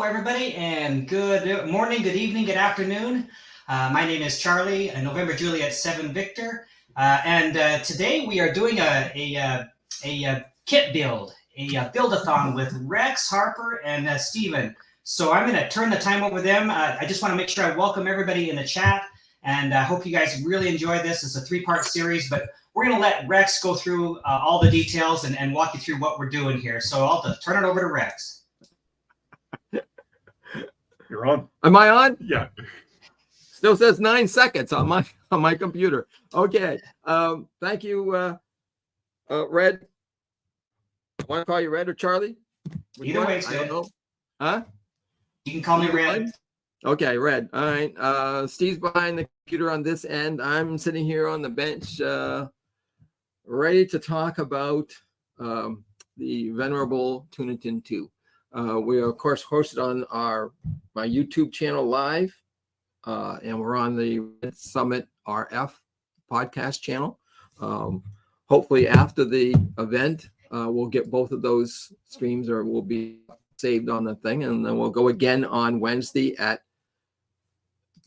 everybody, and good morning, good evening, good afternoon. My name is Charlie, November Juliet 7 Victor, and today we are doing a kit build, a buildathon with Rex, Harper, and Steven. So I'm going to turn the time over them. I just want to make sure I welcome everybody in the chat, and I hope you guys really enjoy this. It's a three-part series, but we're going to let Rex go through all the details and walk you through what we're doing here. So I'll turn it over to Rex. You're on. Am I on? Yeah. Still says 9 seconds on my computer. Okay. Thank you, Red. Want to call you Red or Charlie? Either way, it's good. I don't know. Huh? You can call me Red. Okay, Red. All right. Steve's behind the computer on this end. I'm sitting here on the bench, ready to talk about the venerable Tuna Tin 2. We are, of course, hosted on my YouTube channel live, and we're on the Red Summit RF podcast channel. Hopefully, after the event, we'll get both of those streams, or will be saved on the thing, and then we'll go again on Wednesday at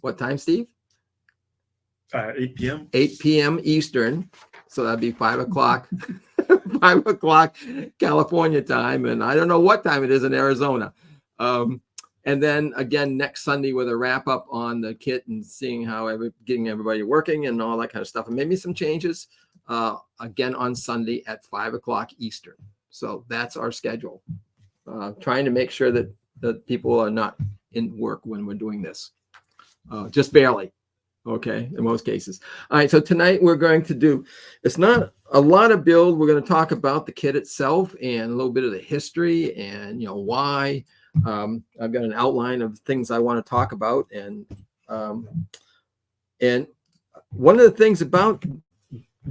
what time, Steve? 8 p.m. 8 p.m. Eastern, so that'd be 5 o'clock. 5 o'clock California time, and I don't know what time it is in Arizona. And then again next Sunday with a wrap up on the kit and seeing how getting everybody working and all that kind of stuff, and maybe some changes again on Sunday at 5 o'clock Eastern. So that's our schedule. Trying to make sure that people are not in work when we're doing this, just barely. Okay, in most cases. All right, so tonight we're going to do, it's not a lot of build. We're going to talk about the kit itself and a little bit of the history and, why. I've got an outline of things I want to talk about. And one of the things about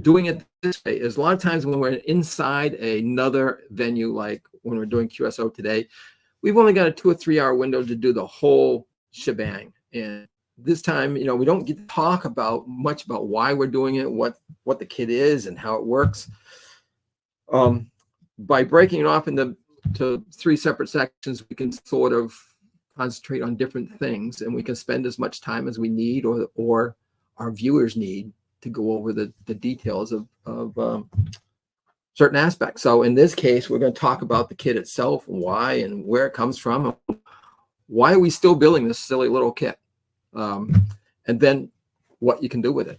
doing it this way is a lot of times when we're inside another venue, like when we're doing QSO today, we've only got a 2 or 3 hour window to do the whole shebang. And this time, we don't get to talk much about why we're doing it, what the kit is and how it works. By breaking it off into 3 separate sections, we can sort of concentrate on different things, and we can spend as much time as we need or our viewers need to go over the details of certain aspects. So in this case, we're going to talk about the kit itself, and why and where it comes from. Why are we still building this silly little kit? And then what you can do with it.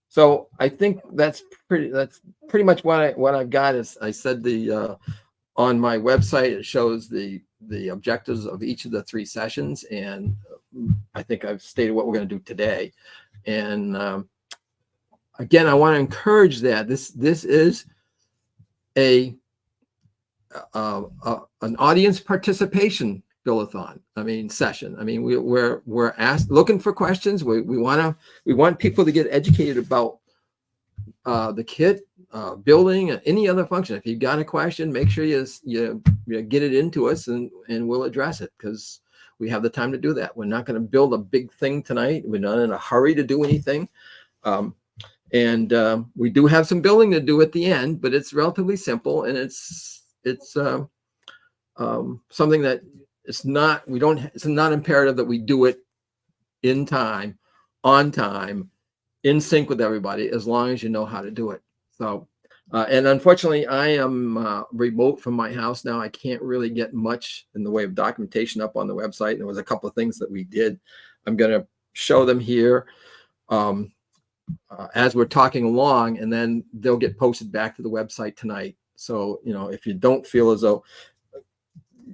So I think that's pretty much what I've got. Is I said on my website, it shows the objectives of each of the 3 sessions, and I think I've stated what we're going to do today. And again, I want to encourage that this is an audience participation Buildathon. Session. We're looking for questions. We want people to get educated about the kit, building, any other function. If you've got a question, make sure you get it into us, and we'll address it, because we have the time to do that. We're not going to build a big thing tonight. We're not in a hurry to do anything. And we do have some building to do at the end, but it's relatively simple, and it's something that it's not imperative that we do it in time, on time, in sync with everybody, as long as you know how to do it. So, and unfortunately, I am remote from my house now. I can't really get much in the way of documentation up on the website. There was a couple of things that we did. I'm going to show them here as we're talking along, and then they'll get posted back to the website tonight. So, if you don't feel as though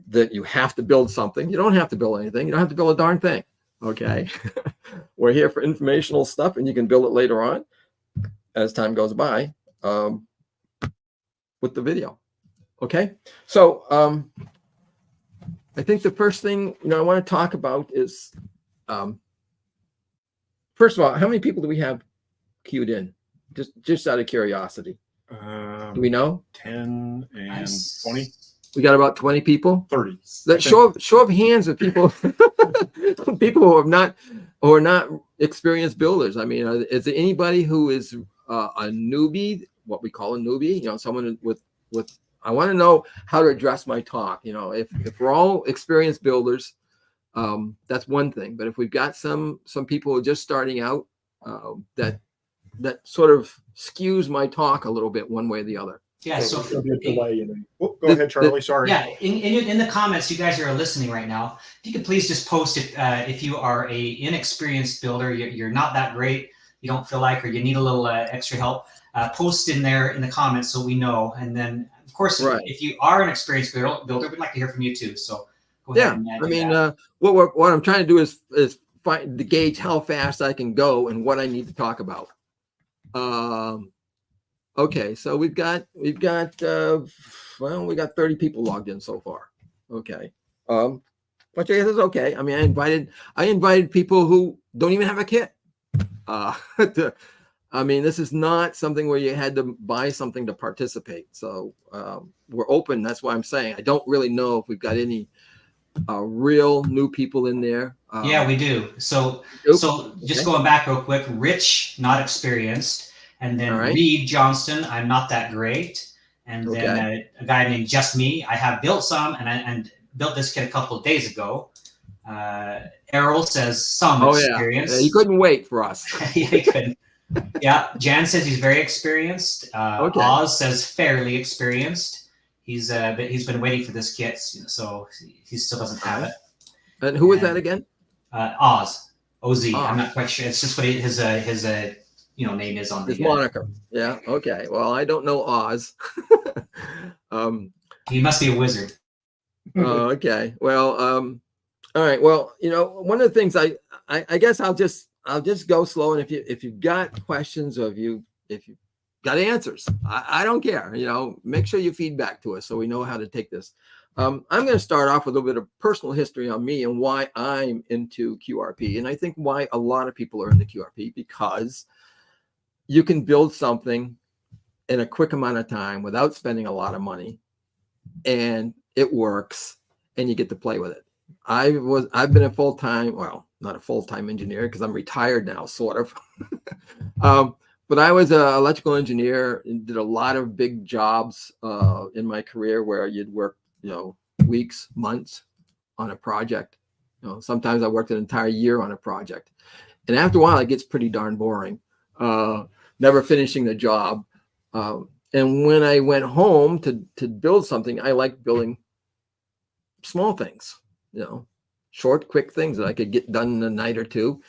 that you have to build something, you don't have to build anything. You don't have to build a darn thing. Okay. We're here for informational stuff, and you can build it later on as time goes by with the video. Okay. So I think the first thing I want to talk about is first of all, how many people do we have queued in? Just out of curiosity. Do we know? 10 and 20. We got about 20 people. 30. That show of hands of people, people who are not experienced builders. Is there anybody who is a newbie, what we call a newbie? Someone with I want to know how to address my talk. You know, if we're all experienced builders, that's one thing. But if we've got some people who are just starting out, that sort of skews my talk a little bit one way or the other. Yeah, so so there's going to be a delay. Go ahead, Charlie. Sorry. yeah, in the comments, you guys are listening right now. If you could please just post if you are a inexperienced builder, you're not that great, you don't feel like, or you need a little extra help, post in there in the comments so we know. And then, of course, Right. if you are an experienced builder, we'd like to hear from you too. So go ahead. Yeah, And I mean, that. what I'm trying to do is find to gauge how fast I can go and what I need to talk about. Okay, so we got 30 people logged in so far. Okay, which I guess is okay. I mean, I invited people who don't even have a kit. I mean, this is not something where you had to buy something to participate. So we're open. That's why I'm saying I don't really know if we've got any real new people in there. Yeah, we do. So just going back real quick, Rich, not experienced. And then All right. Reed Johnston, I'm not that great. And then a guy named Just Me, I have built some and built this kit a couple of days ago. Errol says some experience. Yeah, you couldn't wait for us. Yeah, he couldn't. Yeah, Jan says he's very experienced. Oz says fairly experienced. He's been waiting for this kit, so he still doesn't have it. And who was that again? Oz, OZ. I'm not quite sure. It's just what his name is on his the moniker. Yeah. Okay. Well, I don't know Oz. He must be a wizard. Okay. Well. All right. Well, one of the things I guess I'll just go slow, and if you've got questions or if you got answers, I don't care. Make sure you feedback to us so we know how to take this. I'm going to start off with a little bit of personal history on me and why I'm into QRP, and I think why a lot of people are into QRP, because you can build something in a quick amount of time without spending a lot of money, and it works, and you get to play with it. I've been a not a full-time engineer because I'm retired now, sort of. But I was an electrical engineer and did a lot of big jobs in my career where you'd work, weeks, months on a project. Sometimes I worked an entire year on a project. And after a while, it gets pretty darn boring, never finishing the job. And when I went home to build something, I liked building small things, short, quick things that I could get done in a night or two.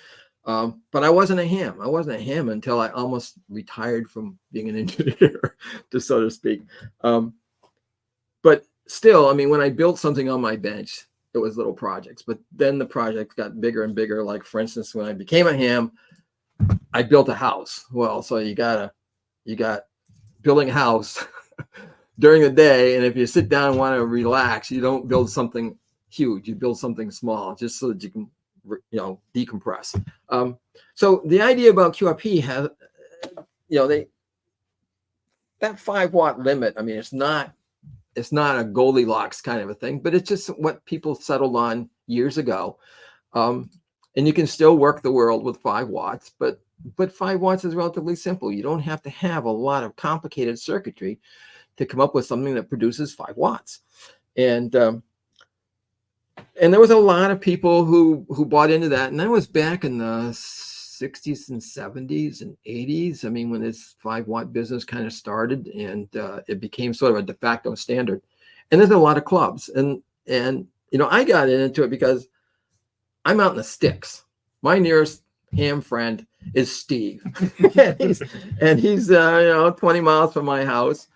But I wasn't a ham. I wasn't a ham until I almost retired from being an engineer, just so to speak. But still, I mean, when I built something on my bench, it was little projects. But then the projects got bigger and bigger. Like, for instance, when I became a ham, I built a house. Well, so you got building a house during the day. And if you sit down and want to relax, you don't build something huge. You build something small just so that you can, decompress. So the idea about QRP has, that 5-watt limit. I mean, it's not a Goldilocks kind of a thing, but it's just what people settled on years ago. And you can still work the world with 5 watts, but 5 watts is relatively simple. You don't have to have a lot of complicated circuitry to come up with something that produces 5 watts. And there was a lot of people who bought into that. And that was back in the 60s and 70s and 80s. I mean, when this 5-watt business kind of started, and it became sort of a de facto standard. And there's a lot of clubs. And I got into it because I'm out in the sticks. My nearest ham friend is Steve. and he's 20 miles from my house.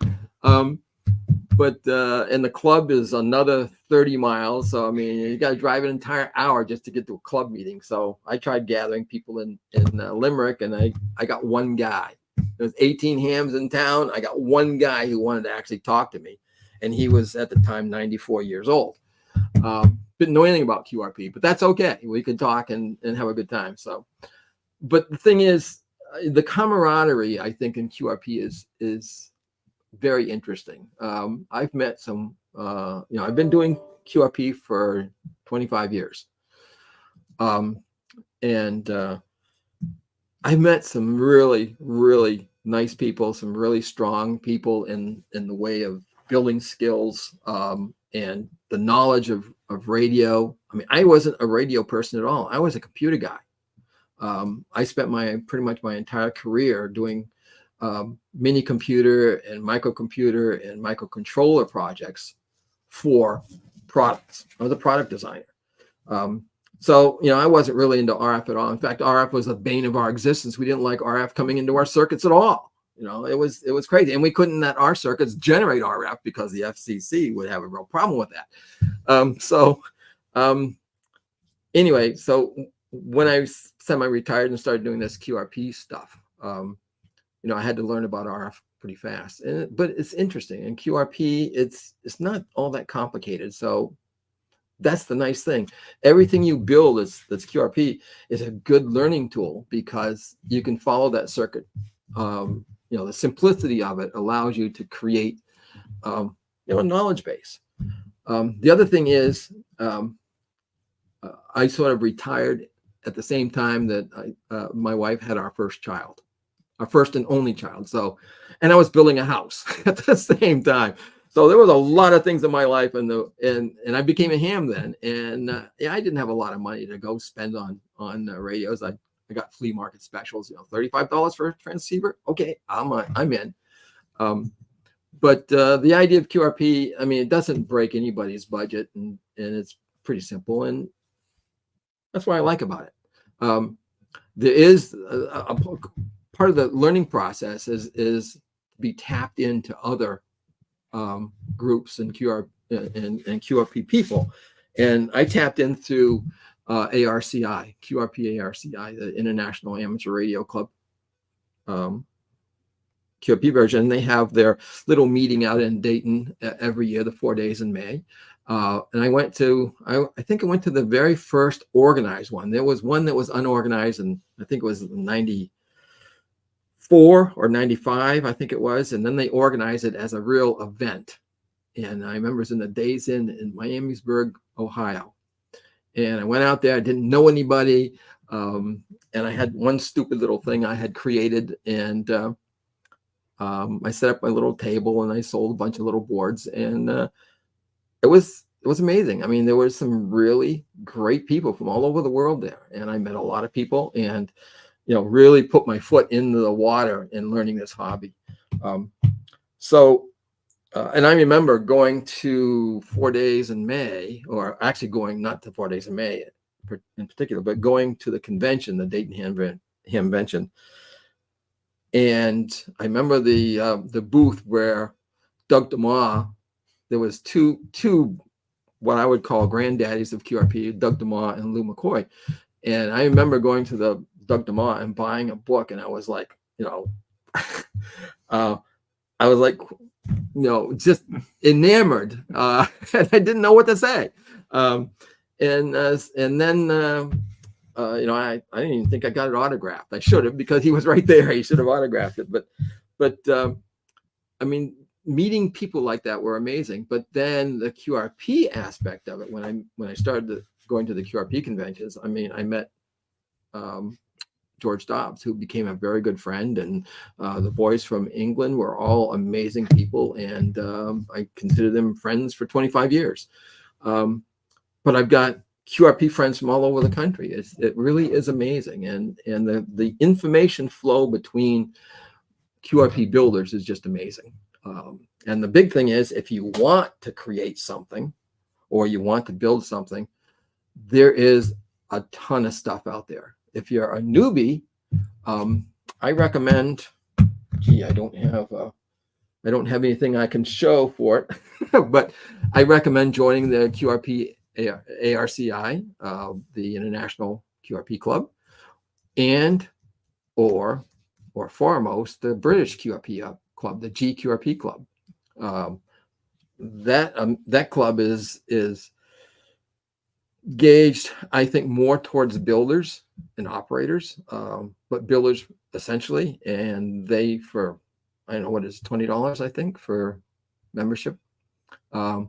But and the club is another 30 miles. So, I mean, you got to drive an entire hour just to get to a club meeting. So I tried gathering people in Limerick, and I got one guy. There's 18 hams in town. I got one guy who wanted to actually talk to me. And he was at the time 94 years old. Didn't know anything about QRP, but that's okay. We could talk and have a good time. So, but the thing is, the camaraderie, I think, in QRP is very interesting. I've met some, I've been doing QRP for 25 years. And I met some really, really nice people, some really strong people in the way of building skills, and the knowledge of radio. I mean, I wasn't a radio person at all. I was a computer guy. I spent pretty much my entire career doing mini computer and microcomputer and microcontroller projects for products. I was a product designer. So, I wasn't really into RF at all. In fact, RF was the bane of our existence. We didn't like RF coming into our circuits at all. It was crazy. And we couldn't let our circuits generate RF because the FCC would have a real problem with that. Anyway, so when I semi-retired and started doing this QRP stuff, I had to learn about RF pretty fast. But it's interesting. And QRP, it's not all that complicated. So that's the nice thing. Everything you build that's QRP is a good learning tool because you can follow that circuit. The simplicity of it allows you to create, a knowledge base. The other thing is, I sort of retired at the same time that my wife had our first child, our first and only child. So, and I was building a house at the same time. So there was a lot of things in my life, and I became a ham then. And I didn't have a lot of money to go spend on radios. I got flea market specials, $35 for a transceiver. Okay, I'm in. But the idea of QRP, I mean, it doesn't break anybody's budget, and it's pretty simple, and that's what I like about it. There is a part of the learning process is to be tapped into other groups and QRP people, and I tapped in through QRP ARCI, the International Amateur Radio Club. QRP version. They have their little meeting out in Dayton every year, the 4 days in May. And I went to, I think I went to the very first organized one. There was one that was unorganized, and I think it was 94 or 95, I think it was. And then they organized it as a real event. And I remember it was in the Days Inn in Miamisburg, Ohio. And I went out there, I didn't know anybody. And I had one stupid little thing I had created, and I set up my little table and I sold a bunch of little boards, and it was amazing. I mean, there were some really great people from all over the world there, and I met a lot of people, and really put my foot into the water in learning this hobby. And I remember going to 4 days in May, or actually going not to 4 days in May in particular, but going to the convention, the Dayton Ham Convention. And I remember the booth where Doug DeMaw, there was two what I would call granddaddies of QRP, Doug DeMaw and Lou McCoy. And I remember going to the Doug DeMaw and buying a book, and I was like, just enamored, and I didn't know what to say. And then I didn't even think I got it autographed. I should have, because he was right there. He should have autographed it. But I mean, meeting people like that were amazing. But then the QRP aspect of it, when I started going to the QRP conventions, I mean, I met George Dobbs, who became a very good friend, and the boys from England were all amazing people, and I consider them friends for 25 years. But I've got QRP friends from all over the country. It really is amazing, and the information flow between QRP builders is just amazing. And the big thing is, if you want to create something or you want to build something, there is a ton of stuff out there. If you're a newbie, I recommend, I don't have anything I can show for it, but I recommend joining the QRP ARCI, the International QRP Club, and or foremost, the British QRP Club, the GQRP Club. That club is gauged, I think, more towards builders and operators, but builders essentially, and they, for, I don't know what is $20, I think, for membership. Go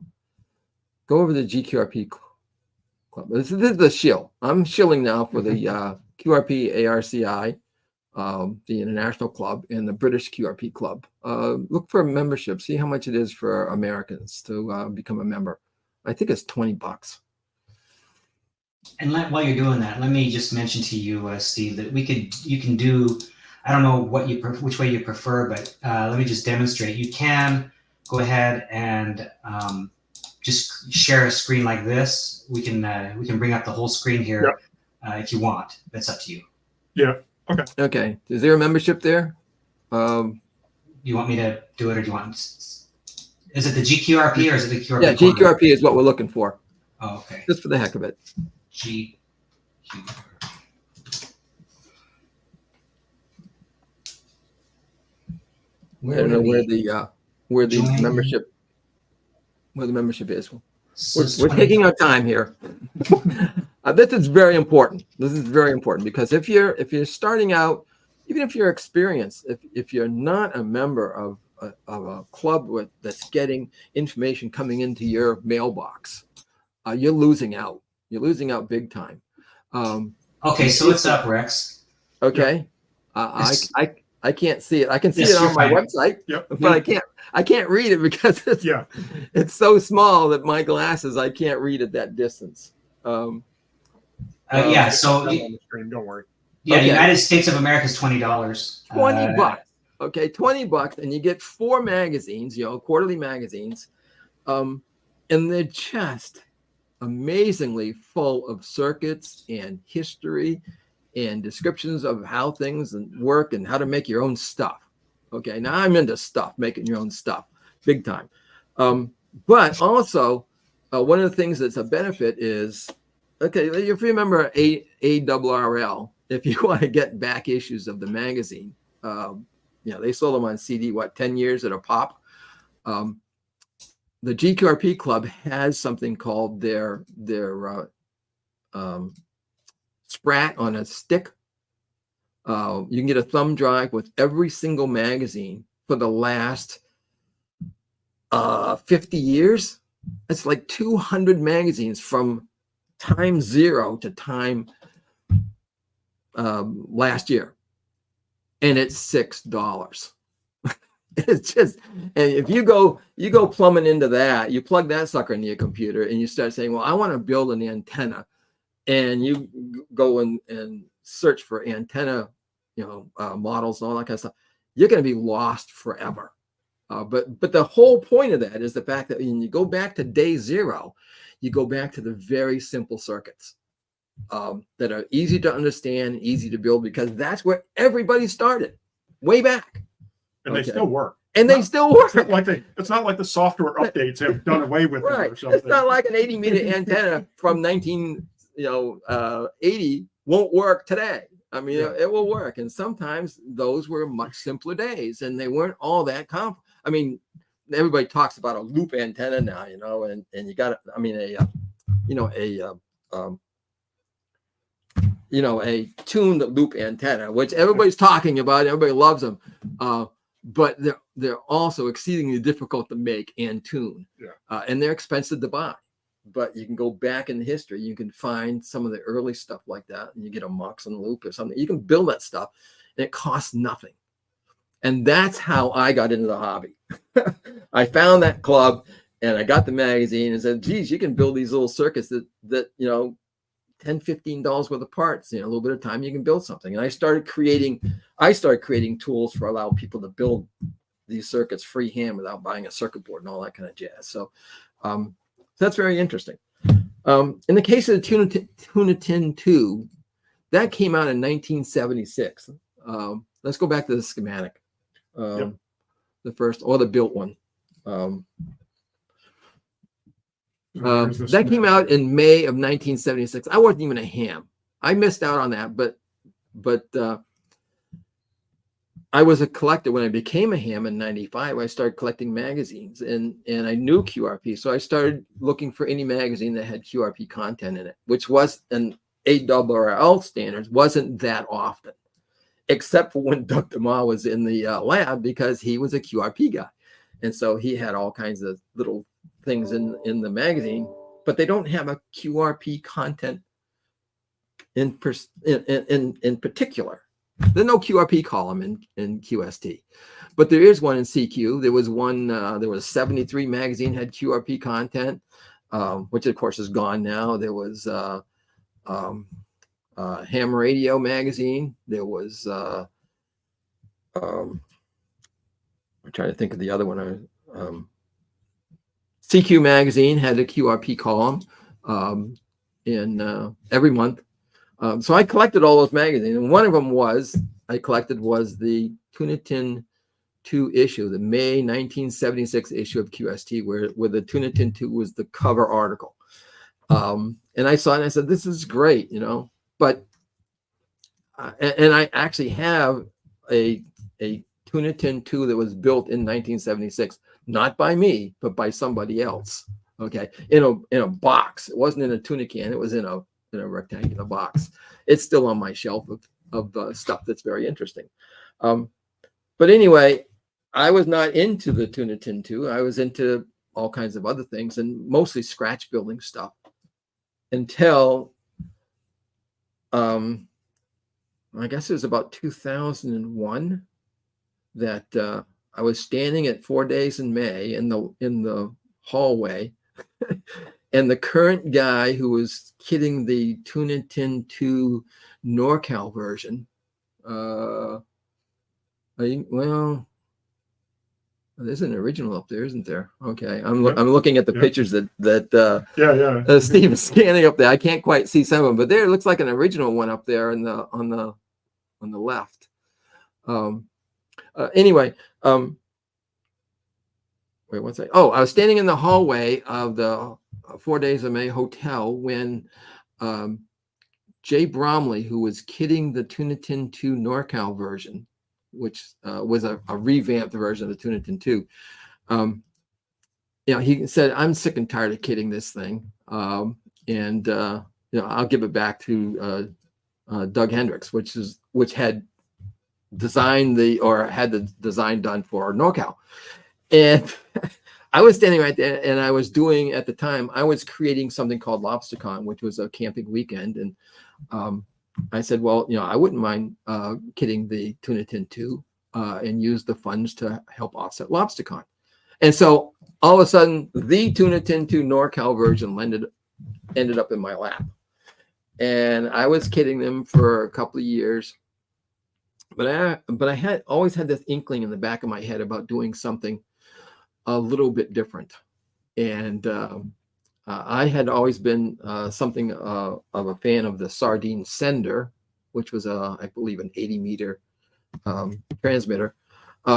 over the GQRP Club. This is the shill. I'm shilling now for the QRP ARCI. the International Club and the British QRP Club. Look for a membership. See how much it is for Americans to become a member. I think it's $20. And while you're doing that, let me just mention to you, Steve, that you can do. I don't know which way you prefer, but let me just demonstrate. You can go ahead and just share a screen like this. We can bring up the whole screen here if you want. That's up to you. Yeah. Okay. Okay. Is there a membership there? You want me to do it, or do you want? Is it the GQRP or is it the QRP? Yeah, GQRP is what we're looking for. Oh, okay. Just for the heck of it. GQRP. I don't know where the membership is. We're taking our time here. This is very important. This is very important because if you're starting out, even if you're experienced, if you're not a member of a club that's getting information coming into your mailbox, you're losing out. You're losing out big time. Okay, so it's up, Rex. Okay, I can't see it. I can see it on my website, but I can't read it because it's so small that my glasses, I can't read at that distance. So on the screen, don't worry. Yeah, okay. United States of America is $20. $20. Okay, $20, and you get 4 magazines, quarterly magazines, and they're just amazingly full of circuits and history and descriptions of how things work and how to make your own stuff. Okay, now I'm into stuff, making your own stuff, big time. But also, one of the things that's a benefit is, okay, if you remember ARRL, if you want to get back issues of the magazine, they sold them on CD, 10 years at a pop. The GQRP Club has something called their Sprat on a stick. You can get a thumb drive with every single magazine for the last 50 years. It's like 200 magazines from time 0 to time last year, and it's $6. It's just, and if you go plumbing into that, you plug that sucker into your computer and you start saying, well, I want to build an antenna, and you go and search for antenna, models and all that kind of stuff, you're going to be lost forever. But the whole point of that is the fact that when you go back to day 0, you go back to the very simple circuits that are easy to understand, easy to build, because that's where everybody started way back. And they still work. And they still work. It's not like the software updates have done away with it or something. It's not like an 80-meter antenna from 1980 won't work today. I mean, it will work. And sometimes those were much simpler days, and they weren't all that complex. I mean, everybody talks about a loop antenna now, and you got, a tuned loop antenna, which everybody's talking about. Everybody loves them. But they're also exceedingly difficult to make and tune, and they're expensive to buy. But you can go back in history, you can find some of the early stuff like that, and you get a Moxon loop or something. You can build that stuff, and it costs nothing. And that's how I got into the hobby. I found that club, and I got the magazine, and said, "Geez, you can build these little circuits that $10, $15 worth of parts. A little bit of time, you can build something." And I started creating tools for allowing people to build these circuits freehand without buying a circuit board and all that kind of jazz. So that's very interesting. In the case of the Tuna Tin 2, that came out in 1976. Let's go back to the schematic, the first, or the built one. That came out in May of 1976. I wasn't even a ham. I missed out on that, but I was a collector when I became a ham in 95. I started collecting magazines, and I knew QRP, so I started looking for any magazine that had QRP content in it, which was an ARRL standards wasn't that often, except for when Dr. Ma was in the lab, because he was a QRP guy, and so he had all kinds of little things in the magazine, but they don't have a QRP content in particular. there's no QRP column in QST, but there is one in CQ. There was one, there was 73 magazine had QRP content, which of course is gone now. There was Ham Radio magazine. There was, I'm trying to think of the other one. CQ magazine had a QRP column in every month. So I collected all those magazines, and one of them was the Tuna Tin 2 issue, the May 1976 issue of QST, where the Tuna Tin 2 was the cover article. And I saw it and I said, this is great, you know. But and I actually have a Tuna Tin 2 that was built in 1976, not by me, but by somebody else. Okay, in a box. It wasn't in a tuna can. It was in a rectangular box. It's still on my shelf of stuff that's very interesting. But anyway, I was not into the Tuna Tin 2. I was into all kinds of other things, and mostly scratch building stuff until I guess it was about 2001 that I was standing at 4 Days in May in the hallway, and the current guy who was kitting the Tuna Tin 2 NorCal version, well, there's an original up there, isn't there? Okay, I'm looking at the pictures that Steve is scanning up there. I can't quite see some of them, but there it looks like an original one up there on the left. Anyway, wait, what's that? Oh, I was standing in the hallway of the 4 Days of May hotel when Jay Bromley, who was kitting the Tuna Tin 2 NorCal version, which was a revamped version of the Tuna Tin 2, he said, "I'm sick and tired of kitting this thing, and I'll give it back to Doug Hendricks, which had designed had the design done for NorCal." And I was standing right there, and I was doing, at the time, I was creating something called LobsterCon, which was a camping weekend. And I said, well, I wouldn't mind kitting the Tuna Tin 2 and use the funds to help offset LobsterCon. And so all of a sudden, the Tuna Tin 2 NorCal version ended up in my lap. And I was kitting them for a couple of years. But I had always had this inkling in the back of my head about doing something a little bit different. And I had always been something of a fan of the sardine sender, which was I believe an 80-meter transmitter,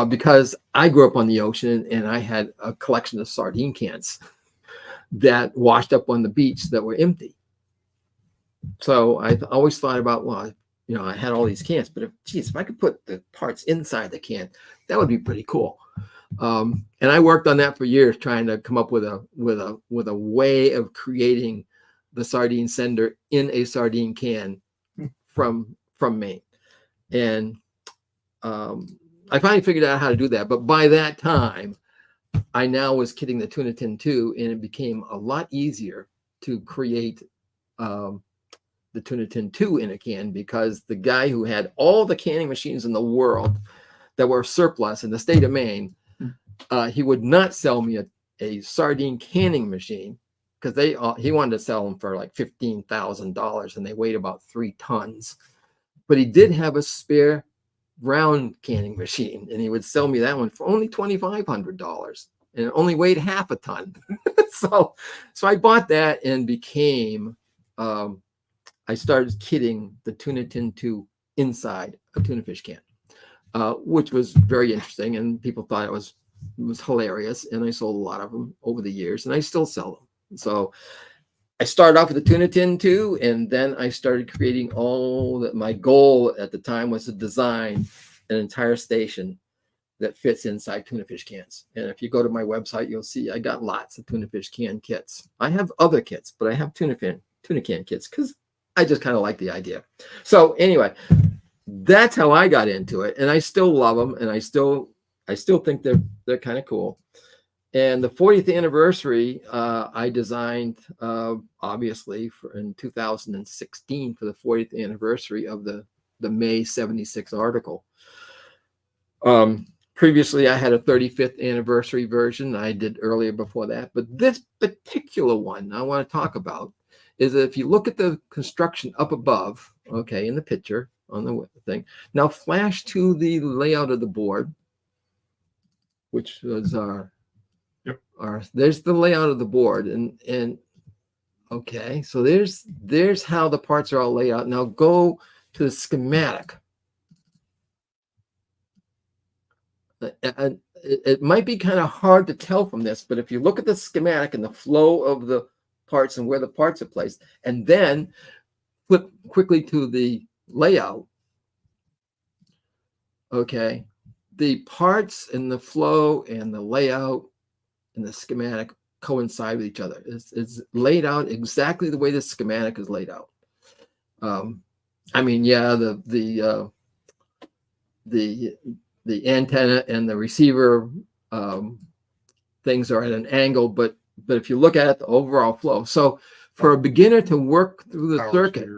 because I grew up on the ocean and I had a collection of sardine cans that washed up on the beach that were empty. So I always thought about, well, I had all these cans, but if I could put the parts inside the can, that would be pretty cool. And I worked on that for years, trying to come up with a way of creating the sardine sender in a sardine can from Maine. And I finally figured out how to do that. But by that time, I now was kitting the Tuna Tin 2, and it became a lot easier to create the Tuna Tin 2 in a can, because the guy who had all the canning machines in the world that were surplus in the state of Maine, he would not sell me a sardine canning machine, because he wanted to sell them for like $15,000, and they weighed about 3 tons. But he did have a spare round canning machine, and he would sell me that one for only $2,500, and it only weighed half a ton. so I bought that and became I started kitting the Tuna Tin 2 inside a tuna fish can, which was very interesting, and people thought it was hilarious. And I sold a lot of them over the years, and I still sell them. So I started off with the Tuna Tin 2, and then I started creating my goal at the time was to design an entire station that fits inside tuna fish cans. And if you go to my website, you'll see I got lots of tuna fish can kits. I have other kits, but I have tuna can kits because I just kind of like the idea. So anyway, that's how I got into it, and I still love them, and I still think they're kind of cool. And the 40th anniversary, I designed, obviously, in 2016 for the 40th anniversary of the May 76 article. Previously, I had a 35th anniversary version I did earlier before that, but this particular one I want to talk about is that if you look at the construction up above, okay, in the picture on the thing, now flash to the layout of the board, which was there's the layout of the board, and okay, so there's how the parts are all laid out. Now go to the schematic. And it might be kind of hard to tell from this, but if you look at the schematic and the flow of the parts and where the parts are placed, and then flip quickly to the layout, okay, the parts and the flow and the layout and the schematic coincide with each other. It's laid out exactly the way the schematic is laid out. I mean, yeah, the antenna and the receiver things are at an angle, but if you look at the overall flow, so for a beginner to work through the circuit,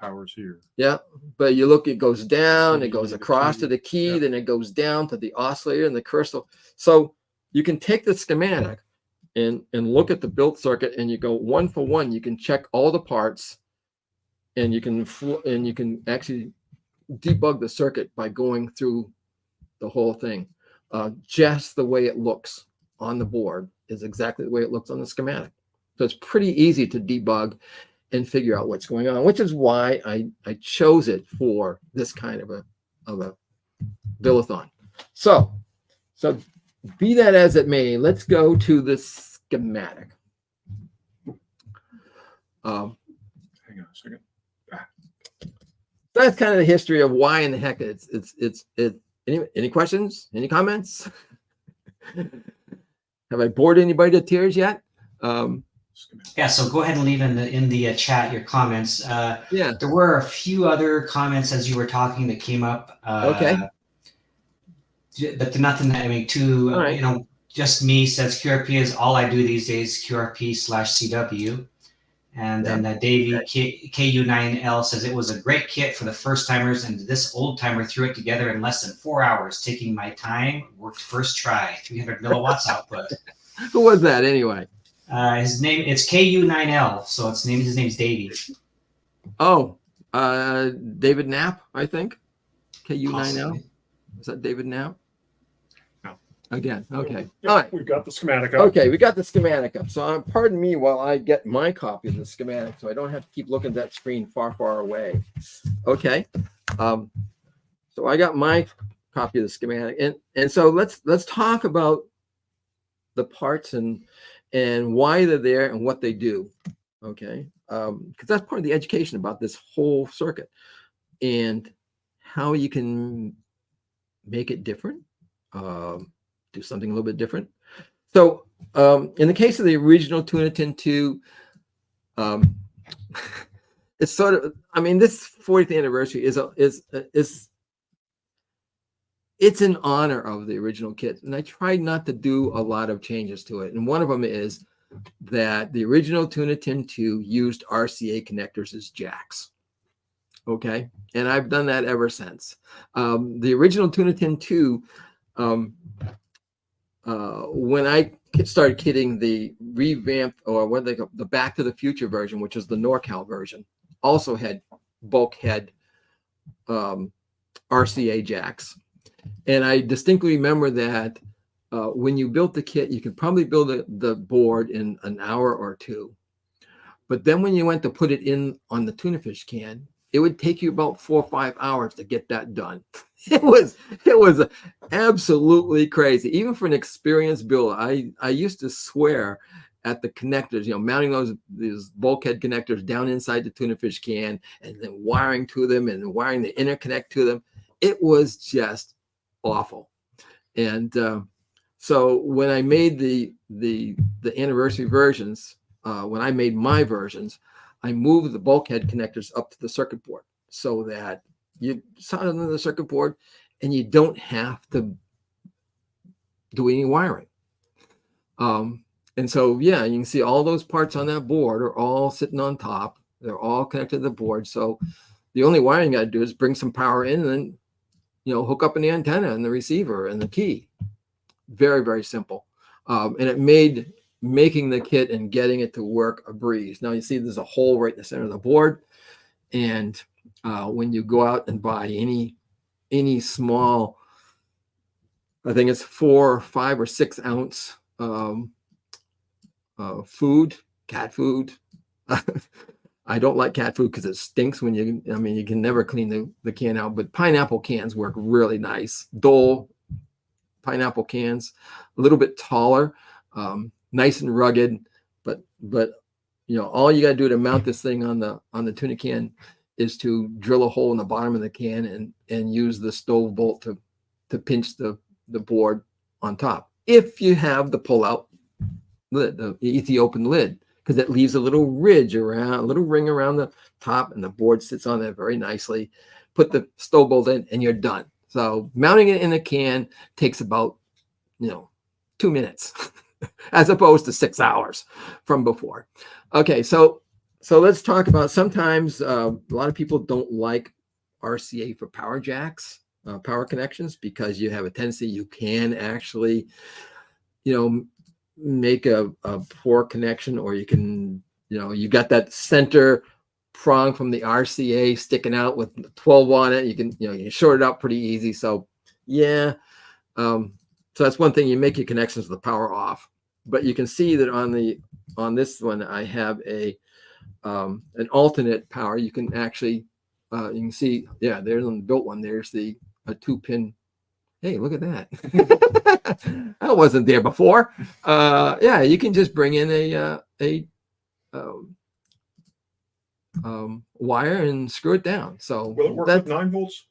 Power's here. yeah, but you look, it goes down, So it goes the across key, to the key, yeah. then it goes down to the oscillator and the crystal. So you can take the schematic and look at the built circuit, and you go one for one. You can check all the parts, and you can actually debug the circuit by going through the whole thing. Just the way it looks on the board is exactly the way it looks on the schematic. So it's pretty easy to debug and figure out what's going on, which is why I chose it for this kind of a Buildathon. So be that as it may, let's go to the schematic. Hang on a second. That's kind of the history of why in the heck it's any questions, any comments? Have I bored anybody to tears yet? Yeah, so go ahead and leave in the chat your comments. Yeah. There were a few other comments as you were talking that came up. Okay. But they're nothing that, I mean, too, All right. just me says QRP is all I do these days, QRP/CW. And then Davey KU9L says it was a great kit for the first timers, and this old timer threw it together in less than 4 hours, taking my time, worked first try, 300 milliwatts output. Who was that anyway? His name, it's KU9L, so his name's Davey. Oh, David Knapp, I think. KU9L. Possibly. Is that David Knapp? No. Again, okay. Yep, All right. we've got the schematic up. Okay, we got the schematic up. So pardon me while I get my copy of the schematic, so I don't have to keep looking at that screen far, far away. Okay. So I got my copy of the schematic, and so let's talk about the parts and why they're there and what they do. Okay, because that's part of the education about this whole circuit and how you can make it different, do something a little bit different. So in the case of the original Tuna Tin 2, it's sort of, I mean, this 40th anniversary it's in honor of the original kit, and I tried not to do a lot of changes to it. And one of them is that the original Tuna Tin 2 used RCA connectors as jacks. Okay, and I've done that ever since. The original Tuna Tin 2, when I started kitting the revamped, or what they call the Back to the Future version, which is the NorCal version, also had bulkhead RCA jacks. And I distinctly remember that when you built the kit, you could probably build the board in an hour or two. But then when you went to put it in on the tuna fish can, it would take you about 4 or 5 hours to get that done. It was absolutely crazy. Even for an experienced builder, I used to swear at the connectors, mounting these bulkhead connectors down inside the tuna fish can and then wiring to them and wiring the interconnect to them. It was just awful. And so when I made the anniversary versions, when I made my versions, I moved the bulkhead connectors up to the circuit board so that you solder them to the circuit board and you don't have to do any wiring. And so, yeah, you can see all those parts on that board are all sitting on top. They're all connected to the board. So The only wiring you got to do is bring some power in and then, hook up an antenna and the receiver and the key. Very, very simple. And it made making the kit and getting it to work a breeze. Now you see there's a hole right in the center of the board. And when you go out and buy any small, I think it's 4, 5, or 6 ounce food, cat food. I don't like cat food because it stinks when you can never clean the can out, but pineapple cans work really nice. Dole pineapple cans, a little bit taller, nice and rugged, but all you got to do to mount this thing on the tuna can is to drill a hole in the bottom of the can and use the stove bolt to pinch the board on top. If you have the pull-out lid, the Ethiopian lid, because it leaves a little ridge around, a little ring around the top, and the board sits on there very nicely. Put the stove bolt in, and you're done. So mounting it in a can takes about 2 minutes, as opposed to 6 hours from before. Okay, so let's talk about, sometimes a lot of people don't like RCA for power jacks, power connections, because you have a tendency you can actually, make a poor connection, or you can, you got that center prong from the RCA sticking out with 12 on it. You can, you short it out pretty easy. So yeah. So that's one thing, you make your connections with the power off. But you can see that on this one, I have an alternate power. You can actually, you can see, yeah, there's on the built one, there's a 2-pin. Hey, look at that. That wasn't there before. Yeah, you can just bring in a wire and screw it down. So Will it work with 9 volts?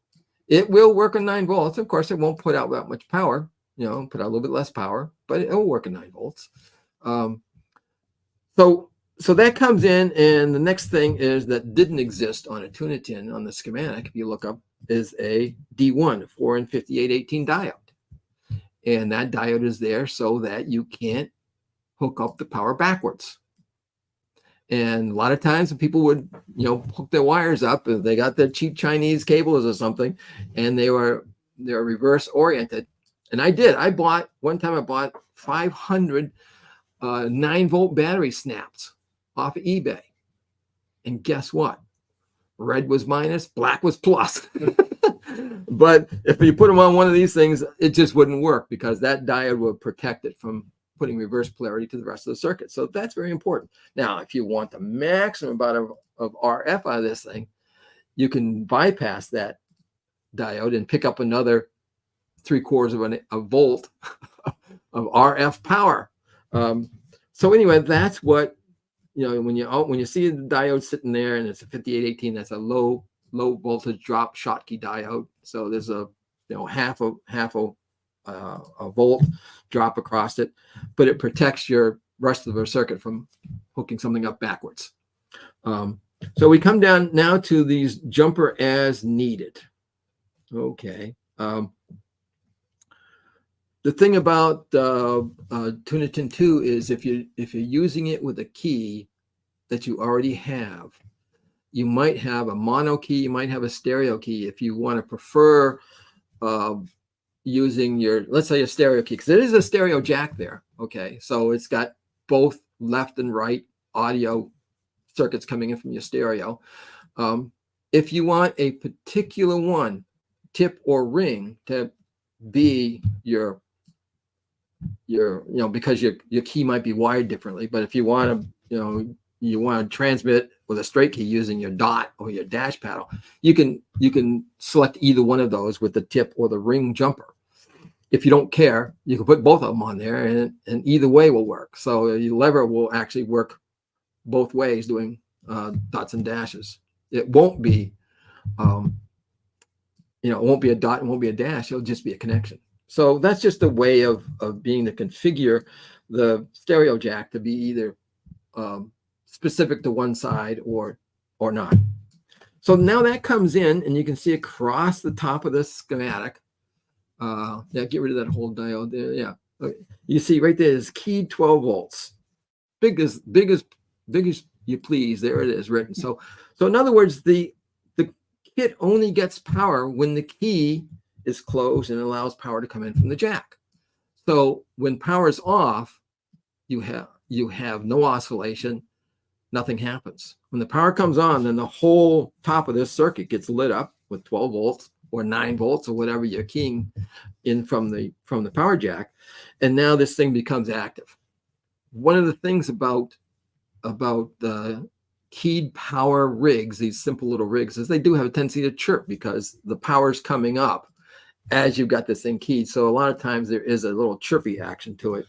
It will work on 9 volts. Of course, it won't put out that much power, put out a little bit less power, but it will work at 9 volts. So that comes in, and the next thing is that didn't exist on a Tuna Tin on the schematic, if you look up, is a D1 4N5818 diode. And that diode is there so that you can't hook up the power backwards. And a lot of times people would, hook their wires up, if they got their cheap Chinese cables or something, and they're reverse oriented. And I bought 500 9-volt battery snaps off of eBay. And guess what? Red was minus, black was plus. But if you put them on one of these things, it just wouldn't work, because that diode would protect it from putting reverse polarity to the rest of the circuit. So that's very important. Now, if you want the maximum amount of RF out of this thing, you can bypass that diode and pick up another 3/4 of a volt of RF power. So anyway, that's what, when you see the diode sitting there and it's a 5818, that's a low voltage drop Schottky diode. So there's a half a volt drop across it, but it protects your rest of the circuit from hooking something up backwards. So we come down now to these jumper as needed. Okay. The thing about Tuna Tin 2 is if you're using it with a key that you already have, you might have a mono key, you might have a stereo key. If you want to prefer using let's say a stereo key, because it is a stereo jack there. Okay, so it's got both left and right audio circuits coming in from your stereo. If you want a particular one, tip or ring, to be your because your key might be wired differently, but if you want to you want to transmit with a straight key using your dot or your dash paddle, you can select either one of those with the tip or the ring jumper. If you don't care, you can put both of them on there, and either way will work. So your lever will actually work both ways, doing dots and dashes. It won't be it won't be a dot and won't be a dash. It'll just be a connection. So that's just a way of being to configure the stereo jack to be either specific to one side or not. So now that comes in, and you can see across the top of this schematic. Yeah, get rid of that whole diode there. Yeah, okay. You see right there is keyed 12 volts. Big as you please. There it is written. So in other words, the kit only gets power when the key is closed and allows power to come in from the jack. So when power is off, you have no oscillation, nothing happens. When the power comes on, then the whole top of this circuit gets lit up with 12 volts or 9 volts or whatever you're keying in from the power jack, and now this thing becomes active. One of the things about the keyed power rigs, these simple little rigs, is they do have a tendency to chirp because the power's coming up as you've got this thing keyed. So a lot of times there is a little chirpy action to it,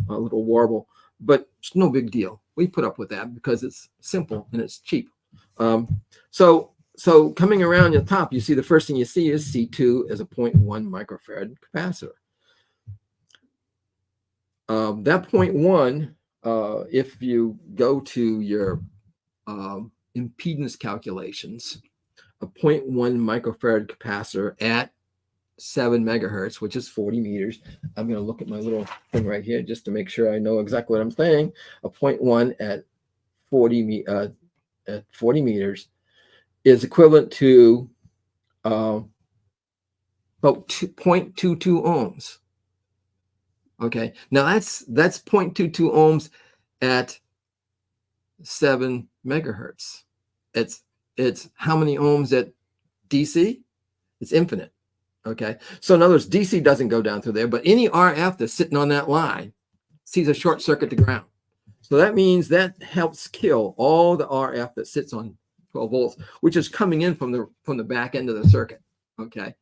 a little warble, but it's no big deal. We put up with that because it's simple and it's cheap. So coming around the top, you see the first thing you see is C2 as a 0.1 microfarad capacitor. That 0.1, if you go to your impedance calculations, a 0.1 microfarad capacitor at 7 megahertz, which is 40 meters. I'm going to look at my little thing right here just to make sure I know exactly what I'm saying. A 0.1 at 40 meters is equivalent to about 0.22 ohms. Okay, now that's 0.22 ohms at 7 megahertz. It's how many ohms at DC? It's infinite. Okay, so in other words, DC doesn't go down through there, but any RF that's sitting on that line sees a short circuit to ground. So that means that helps kill all the RF that sits on 12 volts, which is coming in from the back end of the circuit. Okay,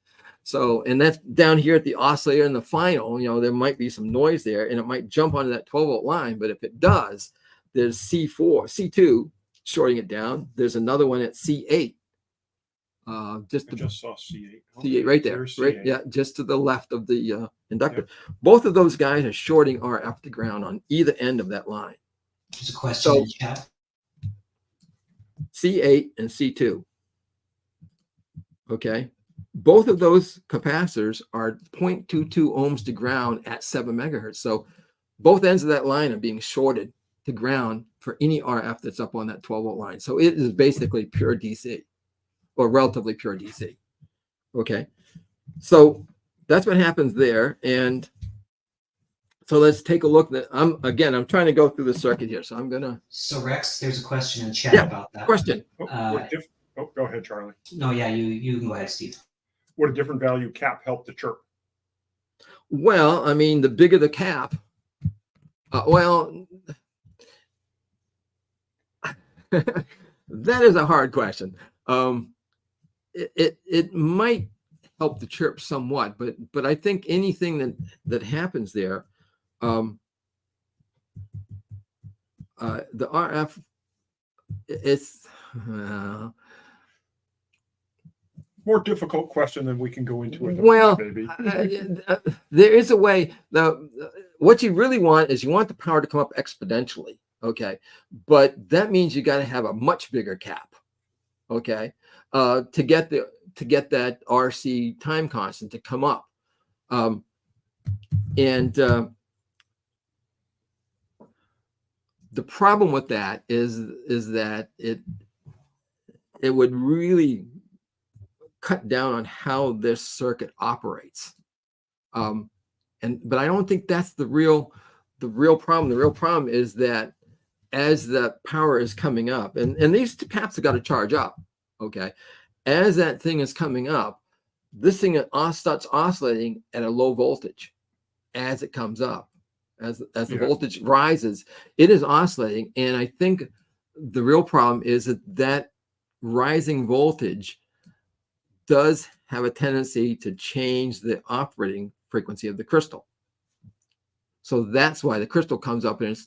so, and that's down here at the oscillator in the final, there might be some noise there and it might jump onto that 12 volt line, but if it does, there's C2 shorting it down. There's another one at C8. I just saw C8. C8 right there, There's right? C8. Yeah, just to the left of the inductor. Yep. Both of those guys are shorting RF to ground on either end of that line. There's a question in the chat. C8 and C2. Okay. Both of those capacitors are 0.22 ohms to ground at 7 megahertz. So both ends of that line are being shorted to ground for any RF that's up on that 12 volt line. So it is basically pure DC, or relatively pure DC. Okay. So that's what happens there. And so let's take a look. I'm trying to go through the circuit here. So I'm going to. So Rex, there's a question in chat about that. Question. Go ahead, Charlie. No, yeah, you can go ahead, Steve. Would a different value cap help the chirp? Well, I mean, the bigger the cap, that is a hard question. It might help the chirp somewhat, but I think anything that happens there, the RF, it's more difficult question than we can go into. Well, maybe. There is a way. What you really want is you want the power to come up exponentially. Okay, but that means you got to have a much bigger cap. Okay, to get that RC time constant to come up, and the problem with that is that it would really cut down on how this circuit operates, but I don't think that's the real problem. The real problem is that as the power is coming up, and these two caps have got to charge up. Okay, as that thing is coming up, this thing starts oscillating at a low voltage as it comes up. As the voltage rises, it is oscillating, and I think the real problem is that rising voltage does have a tendency to change the operating frequency of the crystal. So that's why the crystal comes up and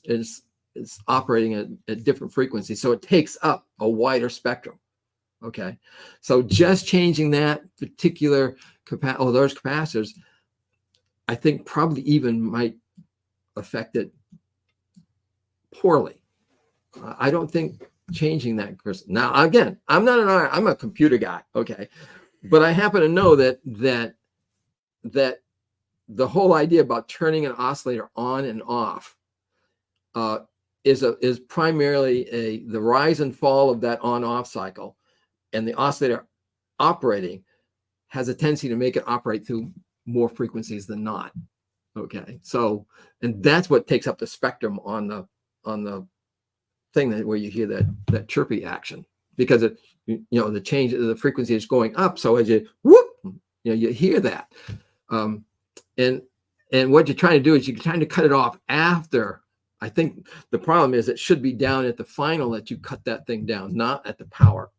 it's operating at different frequencies. So it takes up a wider spectrum. Okay. So just changing that particular those capacitors, I think probably even might affect it poorly. I don't think changing that crystal. Now, again, I'm a computer guy. Okay. But I happen to know that the whole idea about turning an oscillator on and off is primarily the rise and fall of that on-off cycle, and the oscillator operating has a tendency to make it operate through more frequencies than not. Okay, so, and that's what takes up the spectrum on the thing that where you hear that chirpy action, because it, the change of the frequency is going up. So as you whoop, you hear that. And what you're trying to do is you're trying to cut it off after. I think the problem is it should be down at the final that you cut that thing down, not at the power.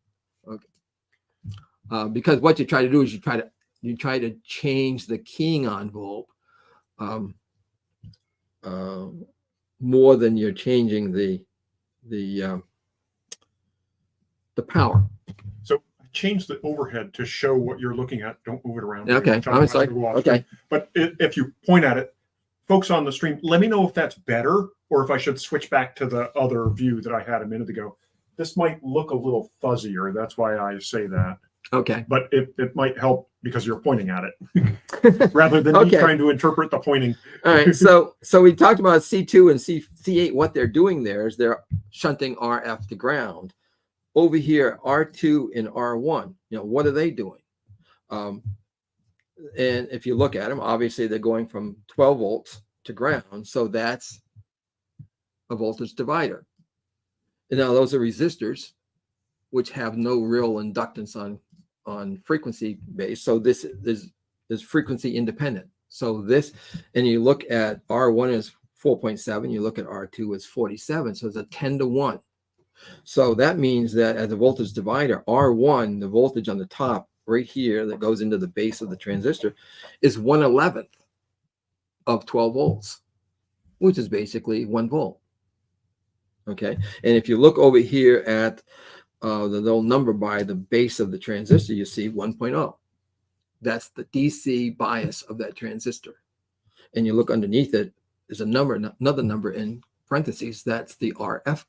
Okay. Because what you try to do is you try to change the keying envelope more than you're changing the power. So change the overhead to show what you're looking at. Don't move it around. Okay, I'm sorry. Okay. But if you point at it, folks on the stream, let me know if that's better or if I should switch back to the other view that I had a minute ago. This might look a little fuzzier. That's why I say that. Okay. But it might help because you're pointing at it rather than me trying to interpret the pointing. All right. So we talked about C2 and C8. What they're doing there is they're shunting RF to ground. Over here, R2 and R1, what are they doing? And if you look at them, obviously they're going from 12 volts to ground. So that's a voltage divider. And now those are resistors, which have no real inductance on frequency base. So this is frequency independent. So this, and you look at R1 is 4.7, you look at R2 is 47. So it's a 10 to 1. So that means that as a voltage divider, R1, the voltage on the top right here that goes into the base of the transistor, is 1/11 of 12 volts, which is basically 1 volt. Okay. And if you look over here at the little number by the base of the transistor, you see 1.0. That's the DC bias of that transistor. And you look underneath it, there's another number in parentheses. That's the RF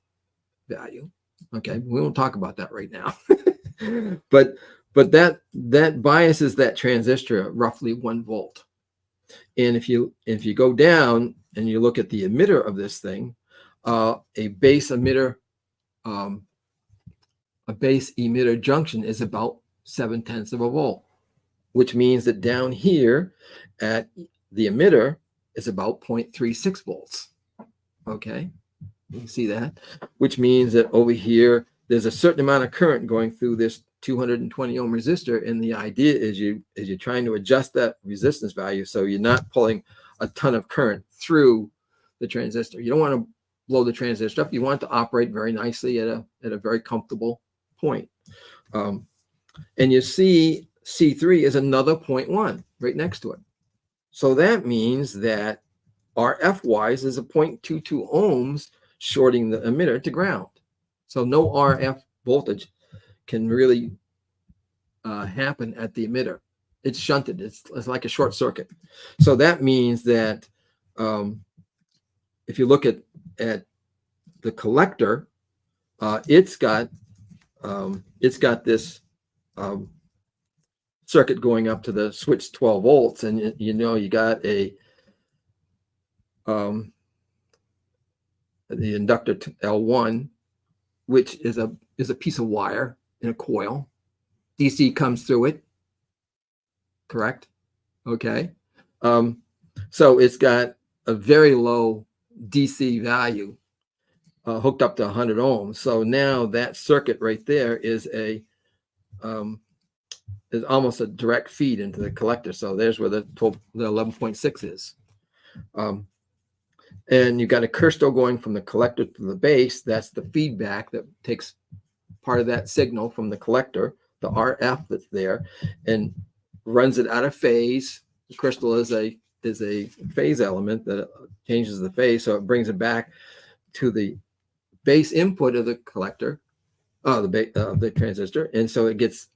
value. Okay, we won't talk about that right now. but that biases that transistor at roughly 1 volt. And if you go down and you look at the emitter of this thing, a base emitter junction is about 0.7 of a volt, which means that down here at the emitter is about 0.36 volts. Okay, you can see that, which means that over here there's a certain amount of current going through this 220 ohm resistor, and the idea is you're trying to adjust that resistance value so you're not pulling a ton of current through the transistor. You don't want to blow the transistor up. You want it to operate very nicely at a very comfortable point. And you see C3 is another 0.1 right next to it. So that means that RF wise is a 0.22 ohms shorting the emitter to ground. So no RF voltage can really happen at the emitter. It's shunted. It's like a short circuit. So that means that if you look at the collector, it's got this circuit going up to the switch 12 volts, and you got the inductor L1, which is a piece of wire in a coil. DC comes through it, correct? Okay. So it's got a very low DC value hooked up to 100 ohms. So now that circuit right there is almost a direct feed into the collector. So there's where the 11.6 is. And you got a crystal going from the collector to the base. That's the feedback that takes part of that signal from the collector, the RF that's there, and runs it out of phase. The crystal is a phase element that changes the phase, so it brings it back to the base input of the collector, the transistor, and so it gets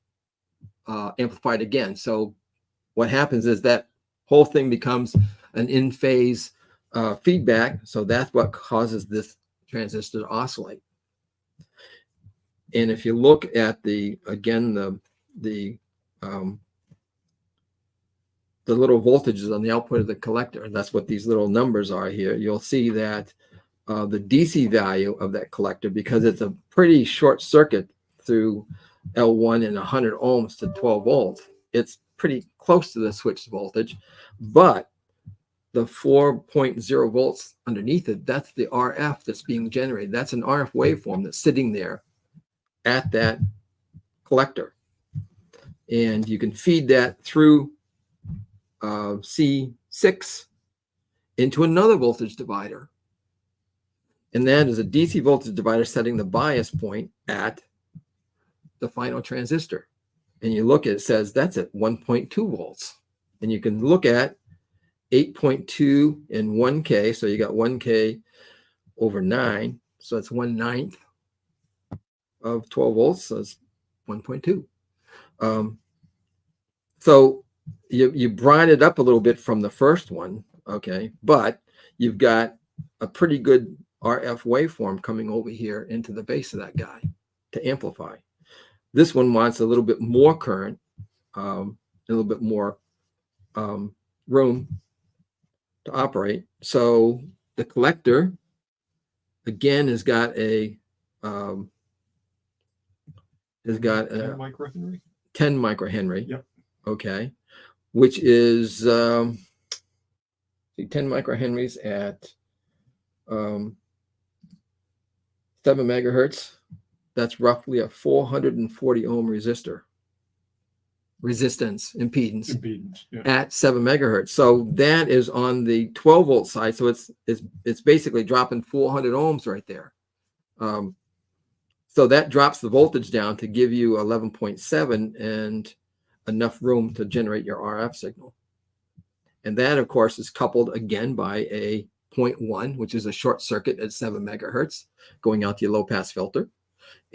amplified again. So what happens is that whole thing becomes an in-phase feedback. So that's what causes this transistor to oscillate. And if you look at the little voltages on the output of the collector, that's what these little numbers are here. You'll see that the DC value of that collector, because it's a pretty short circuit through L1 and 100 ohms to 12 volts. It's pretty close to the switch voltage, but the 4.0 volts underneath it, that's the RF that's being generated. That's an RF waveform that's sitting there at that collector. And you can feed that through C6 into another voltage divider. And that is a DC voltage divider setting the bias point at the final transistor. And you look at it, says that's at 1.2 volts. And you can look at 8.2 and 1K. So you got 1K over 9. So it's 1/9 of 12 volts. So it's 1.2. So you brought it up a little bit from the first one. Okay. But you've got a pretty good RF waveform coming over here into the base of that guy to amplify. This one wants a little bit more current, a little bit more room to operate. So the collector again has got a 10 microhenry. 10 microhenry. Yep. Okay, which is 10 microhenries at 7 megahertz. That's roughly a 440 ohm impedance Yeah. at 7 megahertz. So that is on the 12 volt side. So it's basically dropping 400 ohms right there. So that drops the voltage down to give you 11.7 and enough room to generate your RF signal. And that, of course, is coupled again by a 0.1, which is a short circuit at 7 megahertz going out to your low pass filter.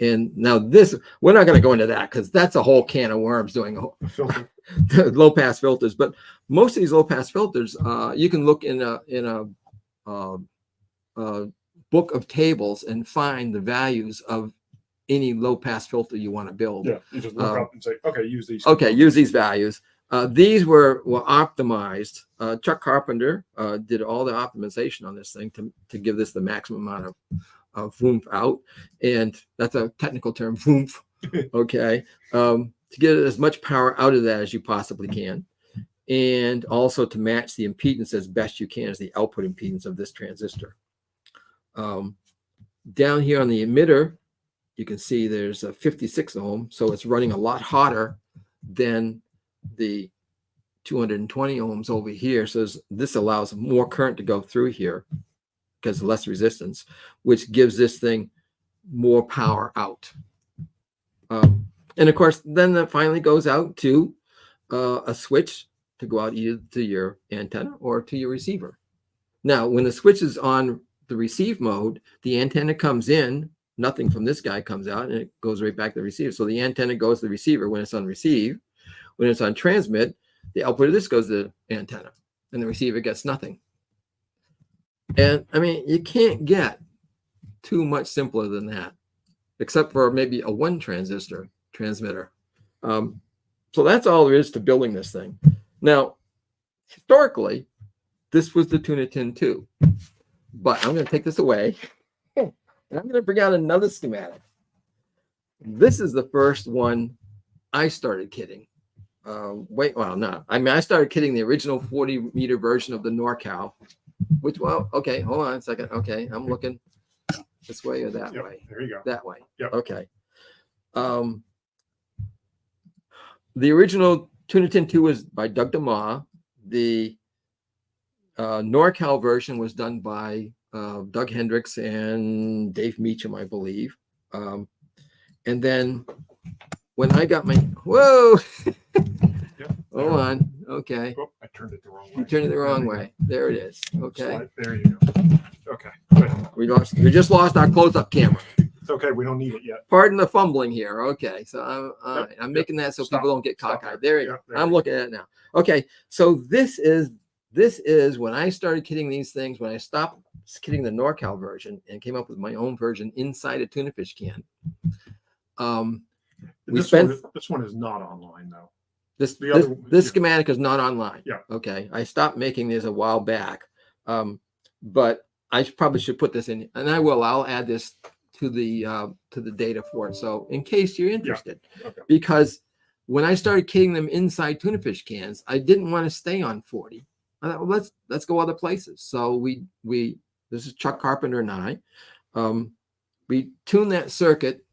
And now this, we're not going to go into that because that's a whole can of worms doing low pass filters. But most of these low pass filters, you can look in a book of tables and find the values of any low pass filter you want to build. Yeah, you just look up and say, okay, use these. Okay, use these values. These were optimized. Chuck Carpenter did all the optimization on this thing to give this the maximum amount of oomph out, and that's a technical term, oomph. Okay, to get as much power out of that as you possibly can, and also to match the impedance as best you can as the output impedance of this transistor. Down here on the emitter, you can see there's a 56 ohm, so it's running a lot hotter than the 220 ohms over here. So this allows more current to go through here because of less resistance, which gives this thing more power out. And of course, then that finally goes out to a switch to go out either to your antenna or to your receiver. Now, when the switch is on the receive mode, the antenna comes in, nothing from this guy comes out, and it goes right back to the receiver. So the antenna goes to the receiver when it's on receive. When it's on transmit, the output of this goes to the antenna, and the receiver gets nothing. And I mean, you can't get too much simpler than that, except for maybe a 1 transistor transmitter. So that's all there is to building this thing. Now, historically, this was the Tuna Tin 2, but I'm going to take this away, and I'm going to bring out another schematic. This is the first one I started kidding. I started kidding the original 40-meter version of the NorCal, which, well, okay, hold on a second. Okay, I'm looking this way or that way. There you go. That way. Yep. Okay. The original Tuna Tin 2 was by Doug DeMaw. The NorCal version was done by Doug Hendricks and Dave Meacham, I believe. And then when I got my, whoa, hold on. Okay. Oh, I turned it the wrong way. You turned it the wrong way. There it is. Okay. There you go. Okay. Good. We just lost our close-up camera. It's okay. We don't need it yet. Pardon the fumbling here. Okay. So I'm making that so people don't get cockeyed. There you go. I'm looking at it now. Okay. So this is when I started kidding these things, when I stopped kidding the NorCal version and came up with my own version inside a tuna fish can. This one is not online though. This schematic is not online. Yeah. Okay. I stopped making these a while back. But I probably should put this in, and I will. I'll add this to the data for it. So in case you're interested, Okay. because when I started kitting them inside tuna fish cans, I didn't want to stay on 40. I thought, well, let's go other places. So we this is Chuck Carpenter and I. We tuned that circuit.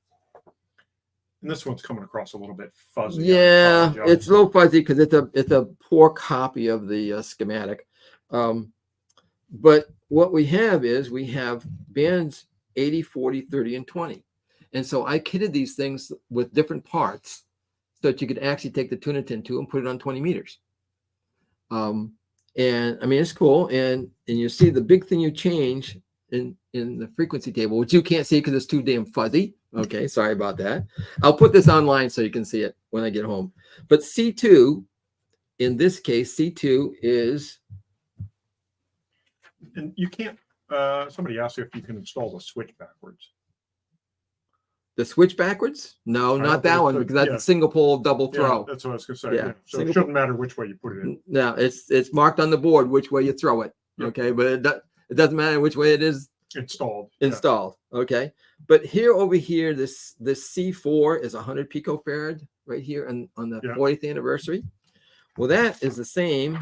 And this one's coming across a little bit fuzzy. Yeah, it's a little fuzzy because it's a poor copy of the schematic. But what we have is we have bands 80, 40, 30, and 20. And so I kitted these things with different parts so that you could actually take the Tuna Tin tube and put it on 20 meters. And I mean, it's cool. And you see the big thing you change in the frequency table, which you can't see because it's too damn fuzzy. Okay, sorry about that. I'll put this online so you can see it when I get home. But C2, in this case, C2 is... And you can't, somebody asked if you can install the switch backwards. The switch backwards? No, not that one, because that's a single pole double throw. Yeah, that's what I was going to say. Yeah. Yeah. So it shouldn't matter which way you put it in. No, it's marked on the board which way you throw it. Yep. Okay, but it doesn't matter which way it is installed. Okay, but over here, this C4 is 100 picofarad right here on the 40th anniversary. Well, that is the same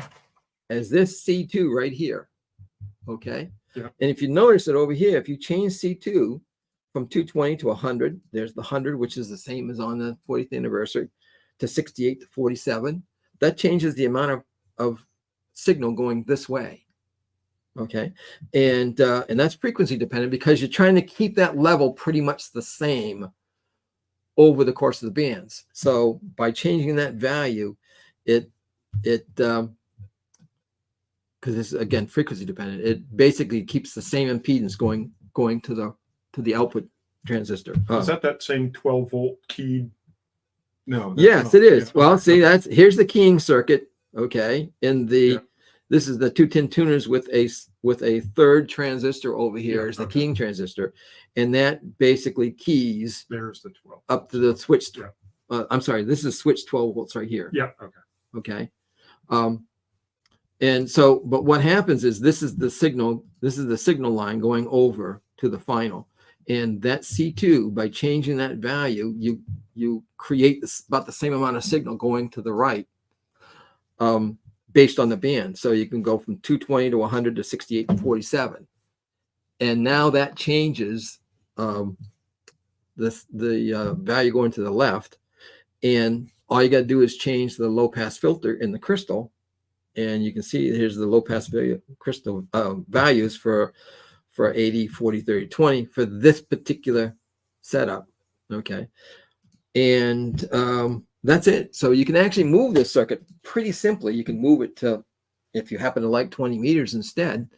as this C2 right here. Okay, and if you notice that over here, if you change C2 from 220 to 100, there's the 100, which is the same as on the 40th anniversary, to 68 to 47. That changes the amount of signal going this way. Okay, and that's frequency dependent because you're trying to keep that level pretty much the same over the course of the bands. So by changing that value, it because it's again frequency dependent, it basically keeps the same impedance going to the output transistor. Is that same 12 volt keyed? No. Yes, it is. Well, see, here's the keying circuit. Okay, this is the 2 tin tuners with a third transistor over here is the keying transistor, and that basically keys. There's the 12 up to the switch. I'm sorry, this is switch 12 volts right here. Yeah. Okay. And so, but what happens is this is the signal line going over to the final, and that C2, by changing that value, you create about the same amount of signal going to the right. Based on the band. So you can go from 220 to 100 to 68 to 47. And now that changes the value going to the left. And all you got to do is change the low pass filter in the crystal. And you can see here's the low pass crystal values for 80, 40, 30, 20 for this particular setup. Okay. And that's it. So you can actually move this circuit pretty simply. You can move it to, if you happen to like 20 meters instead,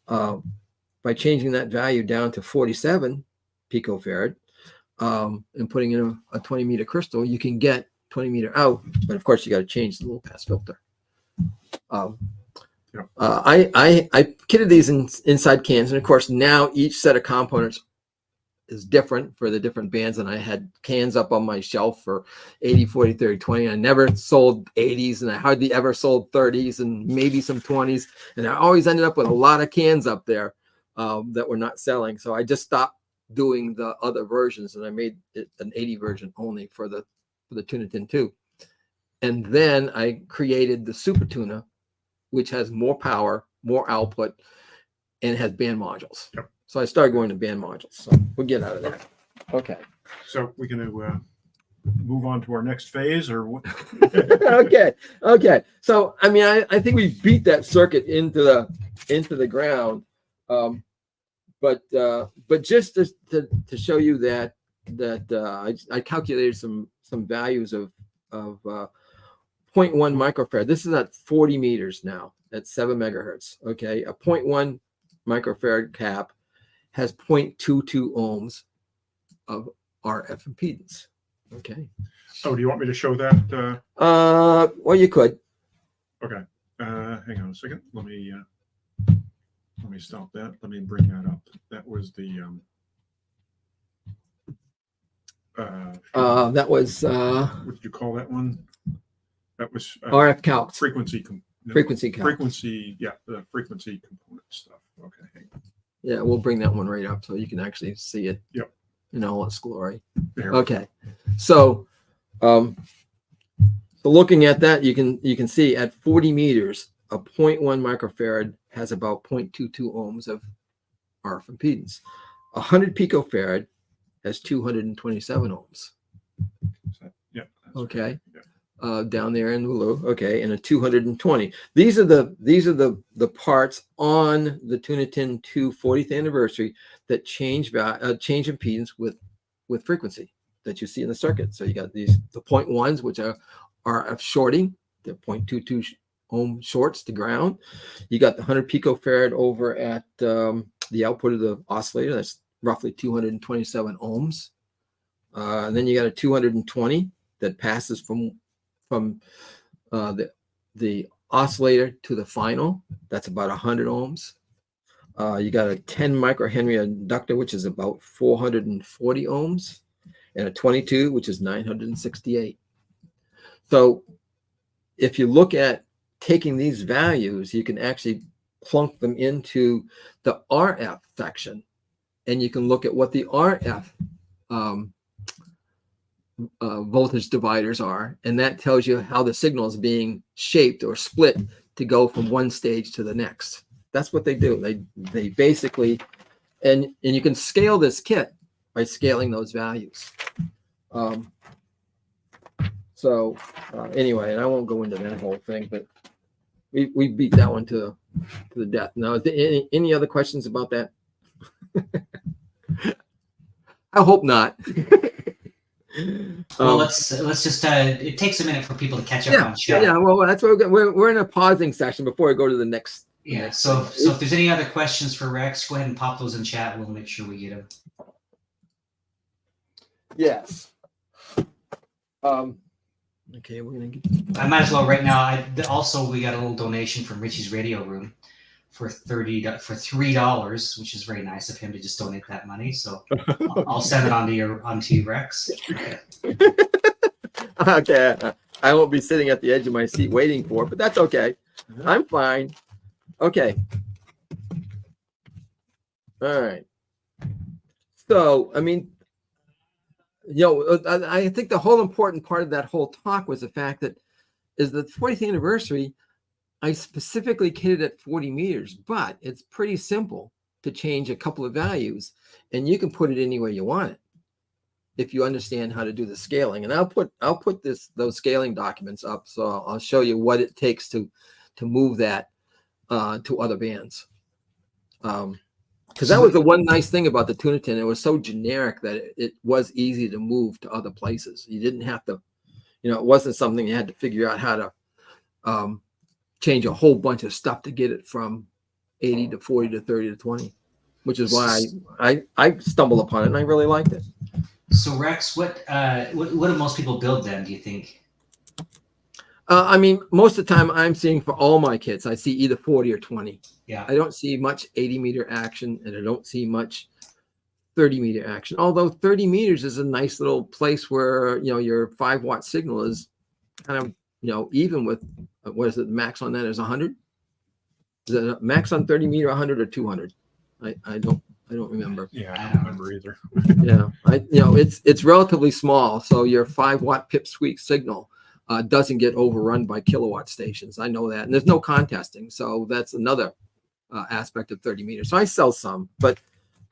by changing that value down to 47 picofarad and putting in a 20 meter crystal, you can get 20 meter out. But of course, you got to change the low pass filter. I kitted these inside cans, and of course now each set of components is different for the different bands, and I had cans up on my shelf for 80, 40, 30, 20. I never sold 80s, and I hardly ever sold 30s and maybe some 20s, and I always ended up with a lot of cans up there that were not selling. So I just stopped doing the other versions, and I made it an 80 version only for the Tuna Tin 2. And then I created the Super Tuna, which has more power, more output, and has band modules. Yep. So I started going to band modules. So we'll get out of that. Okay. So we're going to move on to our next phase, or what? Okay. So I mean, I think we beat that circuit into the ground, but just to show you that I calculated some values of 0.1 microfarad. This is at 40 meters now at 7 megahertz. Okay, a 0.1 microfarad cap has 0.22 ohms of RF impedance. Okay. Oh, do you want me to show that? Well, you could. Okay. Hang on a second. Let me stop that. Let me bring that up. That was the that was what did you call that one? That was RF calcs. Frequency. Frequency calcs. Frequency. Yeah, the frequency component stuff. Okay. Yeah, we'll bring that one right up so you can actually see it. Yep. in all its glory. There. Okay, so so looking at that, you can see at 40 meters, a 0.1 microfarad has about 0.22 ohms of RF impedance. 100 picofarad has 227 ohms. Yeah. Okay. Yeah. Down there in the low. Okay, and a 220. These are the parts on the Tuna Tin 2 40th anniversary that change impedance with frequency that you see in the circuit. So you got the 0.1s, which are RF shorting, the 0.22 ohm shorts to ground. You got the 100 picofarad over at the output of the oscillator. That's roughly 227 ohms. And then you got a 220 that passes from the oscillator to the final. That's about 100 ohms. You got a 10 microhenry inductor, which is about 440 ohms, and a 22, which is 968. So if you look at taking these values, you can actually plunk them into the RF section, and you can look at what the RF voltage dividers are, and that tells you how the signal is being shaped or split to go from one stage to the next. That's what they do. They basically, and you can scale this kit by scaling those values. Anyway, and I won't go into that whole thing, but we beat that one to the death. Now, any other questions about that? I hope not. Well, let's just it takes a minute for people to catch up on chat. Yeah, well, that's what we're in a pausing session before we go to the next. Yeah, so if there's any other questions for Rex, go ahead and pop those in chat. We'll make sure we get them. Yes. Okay, we're gonna get. I might as well right now. Also, we got a little donation from Richie's Radio Room for $3, which is very nice of him to just donate that money. So I'll send it onto you, Rex. Okay, I won't be sitting at the edge of my seat waiting for it, but that's okay. I'm fine. Okay. All right. So, I mean, I think the whole important part of that whole talk was the fact that is the 40th anniversary. I specifically kitted at 40 meters, but it's pretty simple to change a couple of values, and you can put it anywhere you want it if you understand how to do the scaling. And I'll put those scaling documents up, so I'll show you what it takes to move that to other bands. Because that was the one nice thing about the Tuna Tin. It was so generic that it was easy to move to other places. You didn't have to, it wasn't something you had to figure out how to change a whole bunch of stuff to get it from 80 to 40 to 30 to 20, which is why I stumbled upon it and I really liked it. So Rex, what do most people build then, do you think? I mean, most of the time I'm seeing for all my kits, I see either 40 or 20. Yeah. I don't see much 80 meter action, and I don't see much 30 meter action. Although 30 meters is a nice little place where, your 5-watt signal is kind of, even with, what is it, max on that is 100? Is it max on 30 meter 100 or 200? I don't remember. Yeah, I don't remember either. Yeah, it's relatively small, so your 5-watt pipsqueak signal doesn't get overrun by kilowatt stations. I know that, and there's no contesting, so that's another aspect of 30 meters. So I sell some, but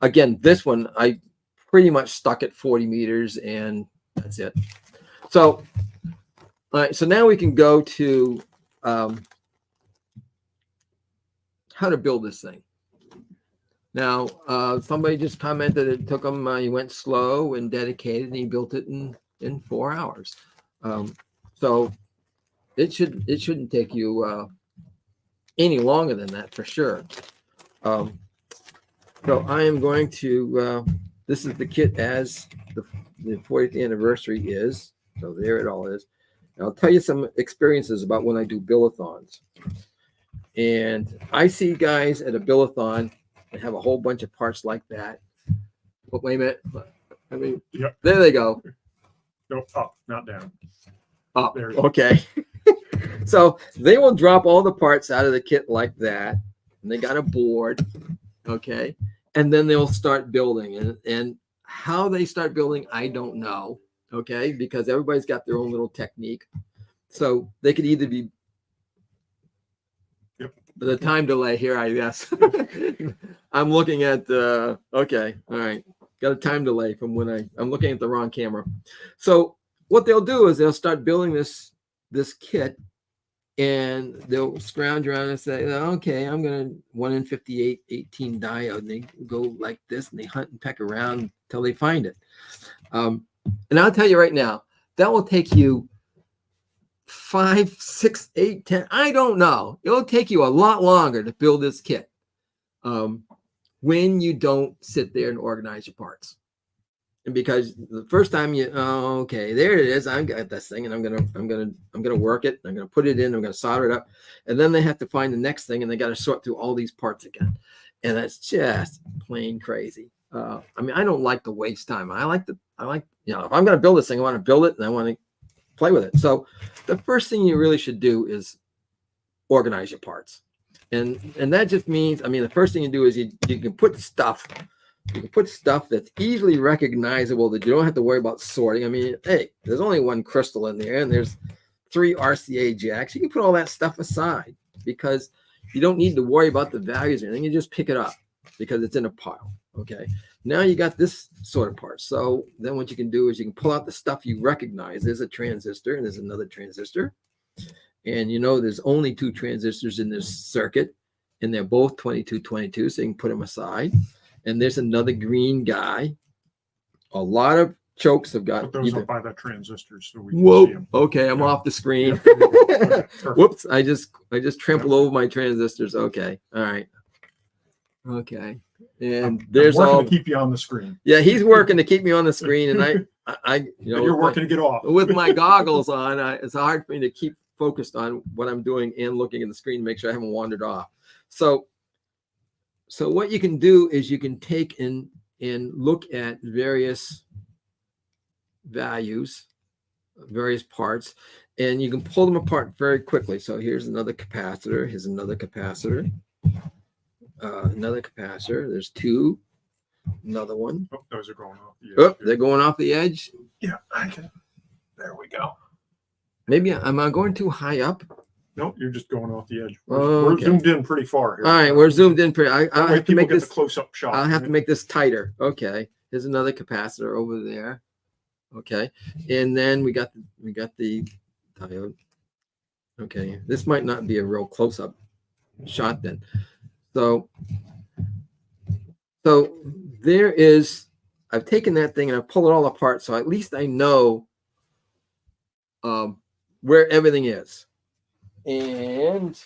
again, this one I pretty much stuck at 40 meters, and that's it. So, all right, so now we can go to how to build this thing. Now, somebody just commented it took him, he went slow and dedicated, and he built it in 4 hours. So it shouldn't take you any longer than that for sure. So I am going to, this is the kit as the 40th anniversary is. So there it all is. And I'll tell you some experiences about when I do Buildathons. And I see guys at a Buildathon and have a whole bunch of parts like that. But wait a minute. I mean, Yep. There they go. No, up, not down. Up. There. Okay. So they will drop all the parts out of the kit like that. And they got a board. Okay. And then they'll start building. And How they start building, I don't know. Okay, because everybody's got their own little technique. So they could either be the time delay here, I guess. I'm looking at okay, all right. Got a time delay from when I'm looking at the wrong camera. So what they'll do is they'll start building this kit, and they'll scrounge around and say, okay, I'm gonna 1 in 58, 18 diode. And they go like this, and they hunt and peck around until they find it. And I'll tell you right now, that will take you 5, 6, 8, 10. I don't know. It'll take you a lot longer to build this kit when you don't sit there and organize your parts. And because the first time okay, there it is. I've got this thing, and I'm gonna work it. I'm gonna put it in. I'm gonna solder it up, and then they have to find the next thing, and they got to sort through all these parts again, and that's just plain crazy. I mean, I don't like to waste time. I like if I'm gonna build this thing, I want to build it, and I want to play with it. So the first thing you really should do is organize your parts. And that just means, I mean, the first thing you do is you can put stuff that's easily recognizable, that you don't have to worry about sorting. I mean, hey, there's only one crystal in there, and there's 3 RCA jacks. You can put all that stuff aside because you don't need to worry about the values or anything. You just pick it up because it's in a pile. Okay. Now you got this sort of part. So then what you can do is you can pull out the stuff you recognize. There's a transistor, and there's another transistor. And there's only 2 transistors in this circuit, and they're both 2222, so you can put them aside. And there's another green guy. A lot of chokes have got. Put those up by that transistor so we can see them. Okay, I'm off the screen. Yeah. Whoops! I just trampled over my transistors. Okay, all right. Okay, and there's I'm all to keep you on the screen. Yeah, he's working to keep me on the screen, and you're working to get off with my goggles on. It's hard for me to keep focused on what I'm doing and looking at the screen to make sure I haven't wandered off. So what you can do is you can take and look at various values, various parts, and you can pull them apart very quickly. So here's another capacitor. Here's another capacitor. Another capacitor. There's 2. Another one. Oh, those are going off the edge. Oh, they're going off the edge. Yeah, I can. There we go. Maybe am I going too high up? Nope, you're just going off the edge. We're zoomed in pretty far here. All right, we're zoomed in pretty. I'll have to make this close-up shot. I'll have to make this tighter. Okay, here's another capacitor over there. Okay, and then we got the diode. Okay, this might not be a real close-up shot then. So there is. I've taken that thing and I've pulled it all apart, so at least I know where everything is. And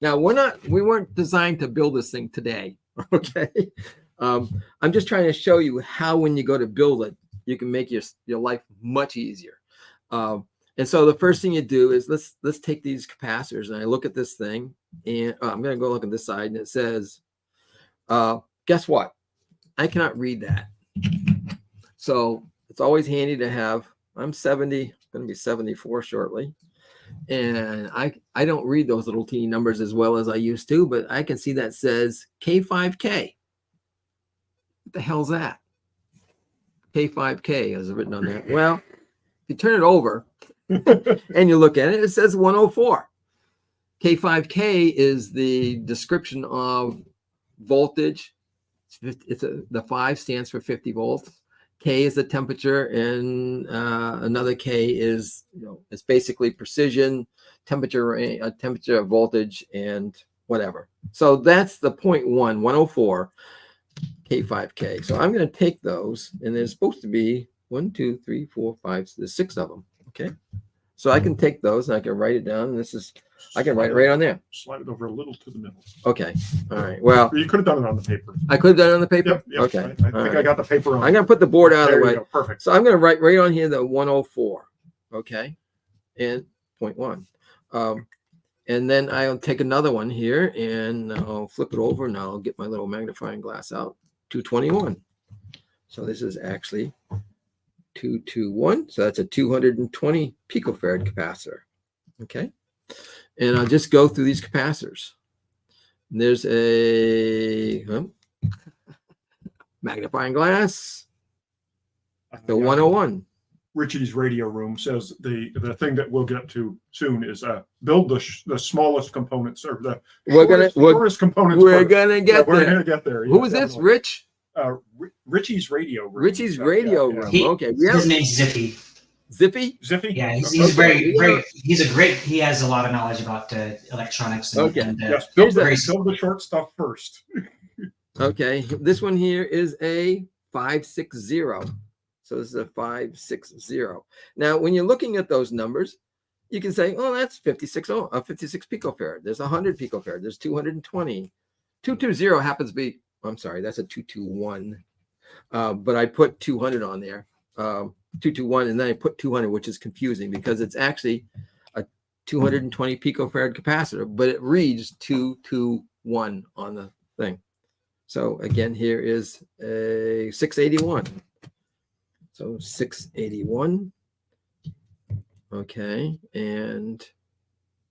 now we weren't designed to build this thing today. Okay. I'm just trying to show you how, when you go to build it, you can make your life much easier. And so the first thing you do is let's take these capacitors, and I look at this thing, and I'm going to go look at this side, and it says, guess what? I cannot read that. So it's always handy to have. I'm 70, going to be 74 shortly. And I don't read those little teeny numbers as well as I used to, but I can see that says K5K. What the hell's that? K5K is written on there. Well, if you turn it over and you look at it, it says 104. K5K is the description of voltage. The 5 stands for 50 volts. K is the temperature, and another K is, it's basically precision, temperature, voltage, and whatever. So that's the 104 K5K. So I'm going to take those, and there's supposed to be 1, 2, 3, 4, 5, there's 6 of them. Okay. So I can take those and I can write it down. I can write it right on there. Slide it over a little to the middle. Okay. All right. Well, you could have done it on the paper. I could have done it on the paper? Yep. Okay. I think I got the paper on. I'm going to put the board out of the way. Go. Perfect. So I'm going to write right on here the 104. Okay. And 0.1. And then I'll take another one here and I'll flip it over and I'll get my little magnifying glass out. 221. So this is actually 221. So that's a 220 picofarad capacitor. Okay. And I'll just go through these capacitors. There's a, magnifying glass, the Yeah. 101. Richie's radio room says the thing that we'll get to soon is build the smallest components or the shortest components. We're gonna get we're there. gonna get there. Who is this? Rich? Richie's radio room. Richie's radio room. Okay. His name's Zippy. Zippy? Zippy. Yeah, he's very. He has a lot of knowledge about electronics. And, Yes, build the short stuff first. Okay. This one here is a 560. So this is a 560. Now, when you're looking at those numbers, you can say, oh, that's 56 picofarad. There's 100 picofarad. There's 220. 220 happens to be, I'm sorry, that's a 221. But I put 200 on there. 221, and then I put 200, which is confusing because it's actually a 220 picofarad capacitor, but it reads 221 on the thing. So again, here is a 681. So 681. Okay, and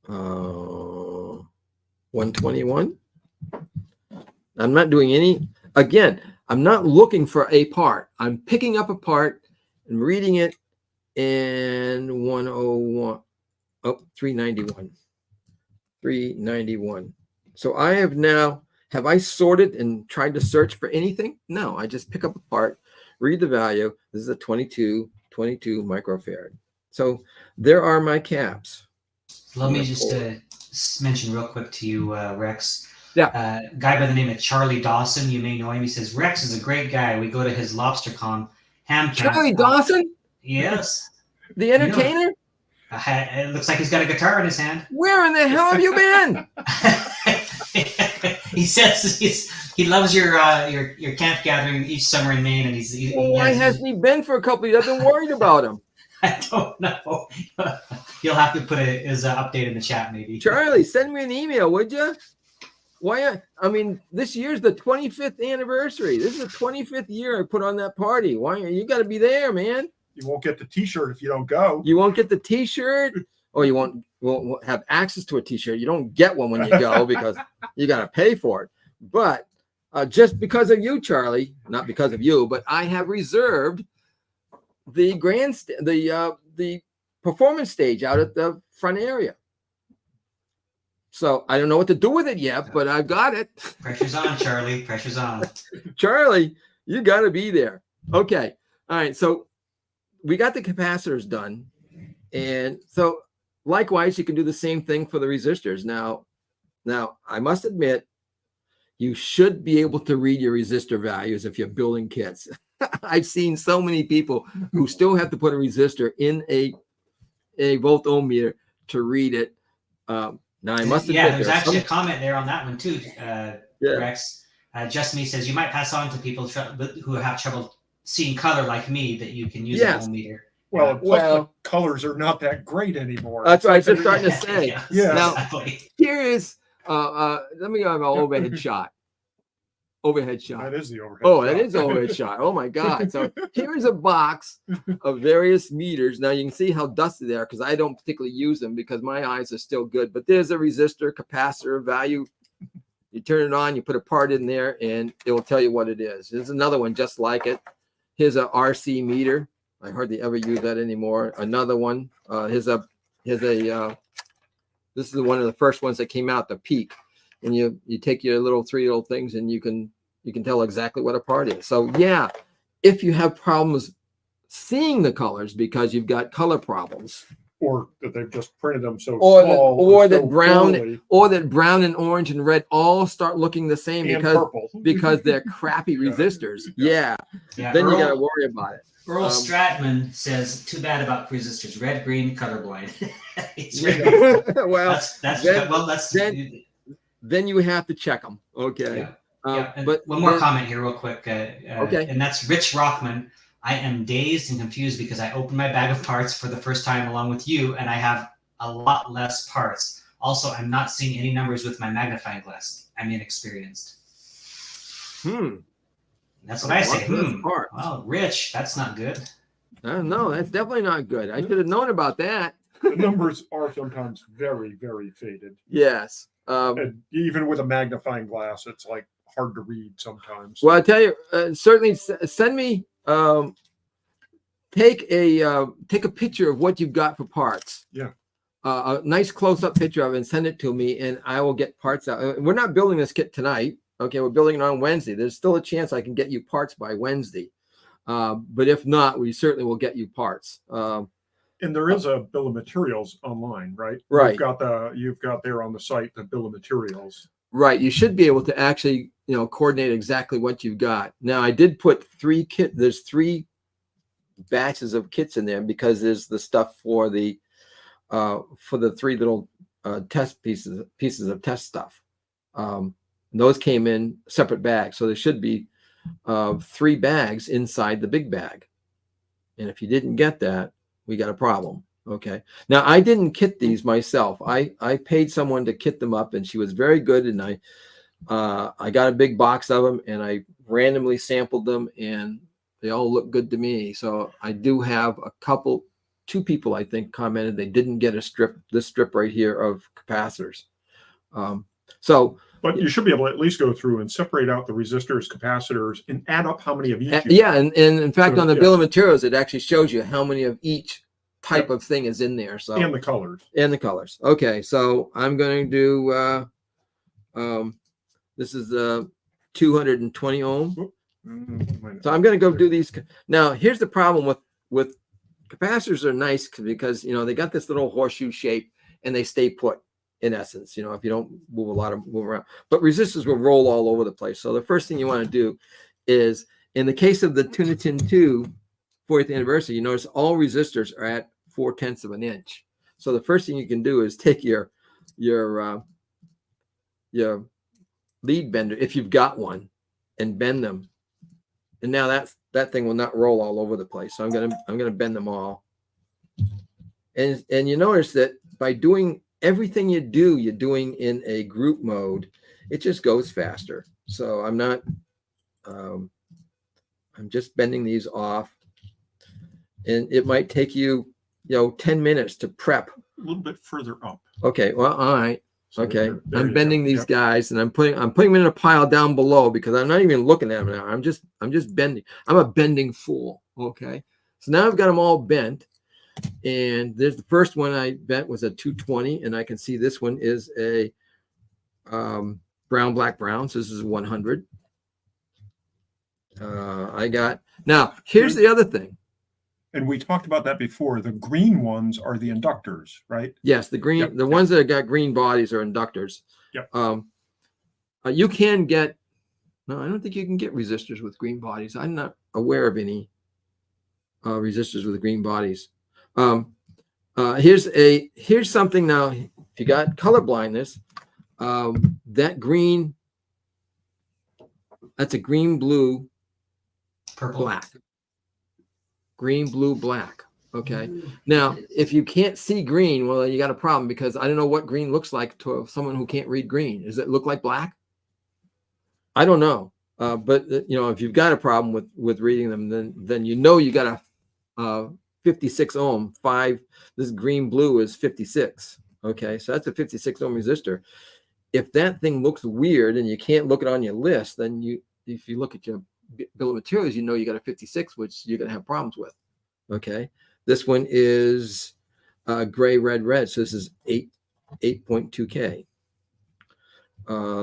121. I'm not doing any, again, I'm not looking for a part. I'm picking up a part and reading it, and 101. Oh, 391. 391. So I have now, have I sorted and tried to search for anything? No, I just pick up a part, read the value. This is a 22 microfarad. So there are my caps. Let me just mention real quick to you, Rex. Yeah. Guy by the name of Charlie Dawson. You may know him. He says, Rex is a great guy. We go to his LobsterCon ham camp. Charlie Dawson? Yes. The entertainer? It looks like he's got a guitar in his hand. Where in the hell have you been? He says he loves your camp gathering each summer in Maine, and why hasn't he been for a couple of years? I've been worried about him. I don't know. You'll have to put his update in the chat, maybe. Charlie, send me an email, would you? Why? I mean, this year's the 25th anniversary. This is the 25th year I put on that party. Why? You got to be there, man. You won't get the T-shirt if you don't go. You won't get the T-shirt, or you won't have access to a T-shirt. You don't get one when you go because you got to pay for it. But just because of you, Charlie, not because of you, but I have reserved the the performance stage out at the front area. So I don't know what to do with it yet, but I've got it. Pressure's on, Charlie. Pressure's on. Charlie, you got to be there. Okay. All right. So we got the capacitors done. And so likewise, you can do the same thing for the resistors. Now I must admit, you should be able to read your resistor values if you're building kits. I've seen so many people who still have to put a resistor in a volt ohm meter to read it. Now I must admit, yeah, there's actually a comment there on that one too, yeah. Rex. Just Me says you might pass on to people who have trouble seeing color like me that you can use an ohm meter. Well, the colors are not that great anymore. That's what I was just starting to say. Yeah. Now exactly. here is let me have an overhead shot. Overhead shot. That is the overhead. Oh, shot. that is overhead shot. Oh my God. So here is a box of various meters. Now you can see how dusty they are because I don't particularly use them because my eyes are still good. But there's a resistor, capacitor, value. You turn it on, you put a part in there, and it will tell you what it is. There's another one just like it. Here's a RC meter. I hardly ever use that anymore. Another one. This is one of the first ones that came out, the Peak. And you take your three little things and you can tell exactly what a part is. So yeah, if you have problems seeing the colors because you've got color problems, or that they've just printed them so or small, or that brown and orange and red all start looking the same because they're crappy resistors. Yeah. Then you got to worry about it. Earl Stratman says, "Too bad about resistors. Red, green, colorblind." Then you have to check them. Okay. But one more comment here, real quick. Okay. And that's Rich Rockman. I am dazed and confused because I opened my bag of parts for the first time along with you, and I have a lot less parts. Also, I'm not seeing any numbers with my magnifying glass. I'm inexperienced. That's what I say. Well, Rich, that's not good. No, that's definitely not good. I should have known about that. The numbers are sometimes very, very faded. Yes. And even with a magnifying glass, it's like hard to read sometimes. Well, I tell you, certainly send me take a picture of what you've got for parts. Yeah. A nice close-up picture of it and send it to me, and I will get parts out. We're not building this kit tonight. Okay, we're building it on Wednesday. There's still a chance I can get you parts by Wednesday. But if not, we certainly will get you parts. And there is a bill of materials online, right? Right. You've got there on the site the bill of materials. Right. You should be able to actually, coordinate exactly what you've got. Now, I did put there's 3 batches of kits in there because there's the stuff for the 3 little test pieces of test stuff. Those came in separate bags. So there should be 3 bags inside the big bag. And if you didn't get that, we got a problem. Okay. Now, I didn't kit these myself. I paid someone to kit them up, and she was very good. And I got a big box of them, and I randomly sampled them, and they all look good to me. So I do have 2 people, I think, commented they didn't get this strip right here of capacitors. But you should be able to at least go through and separate out the resistors, capacitors, and add up how many of each. Yeah, and in fact, on the bill of materials, it actually shows you how many of each type of thing is in there. So and the colors. Okay, so I'm going to do this is the 220 ohm. So I'm going to go do these. Now, here's the problem with capacitors. Are nice because they got this little horseshoe shape and they stay put. In essence, if you don't move around, but resistors will roll all over the place. So the first thing you want to do is, in the case of the Tuna Tin 2 40th anniversary, you notice all resistors are at 4/10 of an inch. So the first thing you can do is take your lead bender, if you've got one, and bend them. And now that thing will not roll all over the place. So I'm gonna bend them all. And you notice that by doing everything you're doing in a group mode, it just goes faster. So I'm just bending these off, and it might take you, 10 minutes to prep. A little bit further up. Okay. Well, all right. So okay. there I'm bending these guys, and I'm putting them in a pile down below because I'm not even looking at them now. I'm just bending. I'm a bending fool. Okay. So now I've got them all bent. And there's the first one I bent was a 220, and I can see this one is a brown, black, brown. So this is 100. Now here's the other thing. And we talked about that before. The green ones are the inductors, right? Yes, the green, the ones that have got green bodies are inductors. Yep. You can get. No, I don't think you can get resistors with green bodies. I'm not aware of any resistors with green bodies. Here's something now. If you got color blindness, that green, that's a green, blue, Purple. black. Green, blue, black. Okay. Now, if you can't see green, well, you got a problem because I don't know what green looks like to someone who can't read green. Does it look like black? I don't know. But if you've got a problem with reading them, then you got a 56 ohm 5. This green blue is 56. Okay, so that's a 56 ohm resistor. If that thing looks weird and you can't look it on your list, then if you look at your bill of materials, you got a 56, which you're gonna have problems with. Okay, this one is gray, red, red. So this is 8.2K.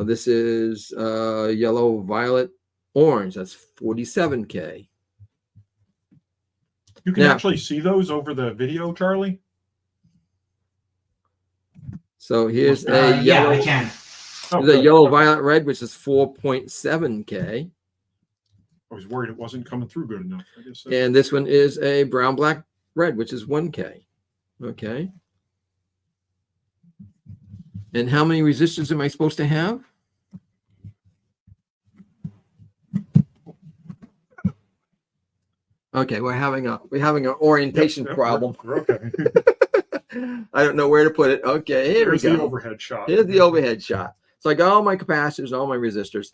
This is yellow, violet, orange. That's 47K. You can actually see those over the video, Charlie. So here's a yellow. Yeah, I can. There's a yellow, violet, red, which is 4.7K. I was worried it wasn't coming through good enough. I guess and this one is a brown, black, red, which is 1K. Okay. And how many resistors am I supposed to have? Okay, we're having an orientation problem. Okay. I don't know where to put it. Okay, here we go. Here's the overhead shot. Here's the overhead shot. So I got all my capacitors and all my resistors.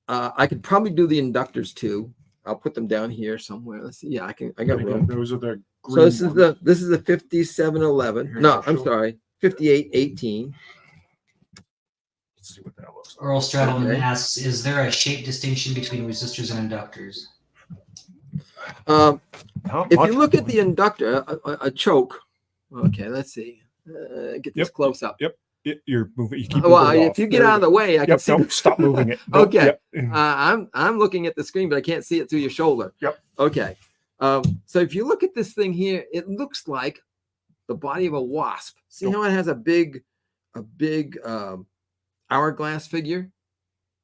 I could probably do the inductors too. I'll put them down here somewhere. Let's see. Yeah, I got room. Those are the green So this ones. is the 5711. No, I'm sorry, 5818. Let's see what that looks like. Earl Straddleman Okay. asks, is there a shape distinction between resistors and inductors? Not If much. you look at the inductor, a choke. Okay, let's see. Get this Yep. close up. You're moving. You keep Well, moving it if off. you get There out of the way, I can Yep. see. No, stop moving it. Nope, Okay. Yep. I'm looking at the screen, but I can't see it through your shoulder. Yep. Okay. So if you look at this thing here, it looks like the body of a wasp. See Yep. how it has a big hourglass figure?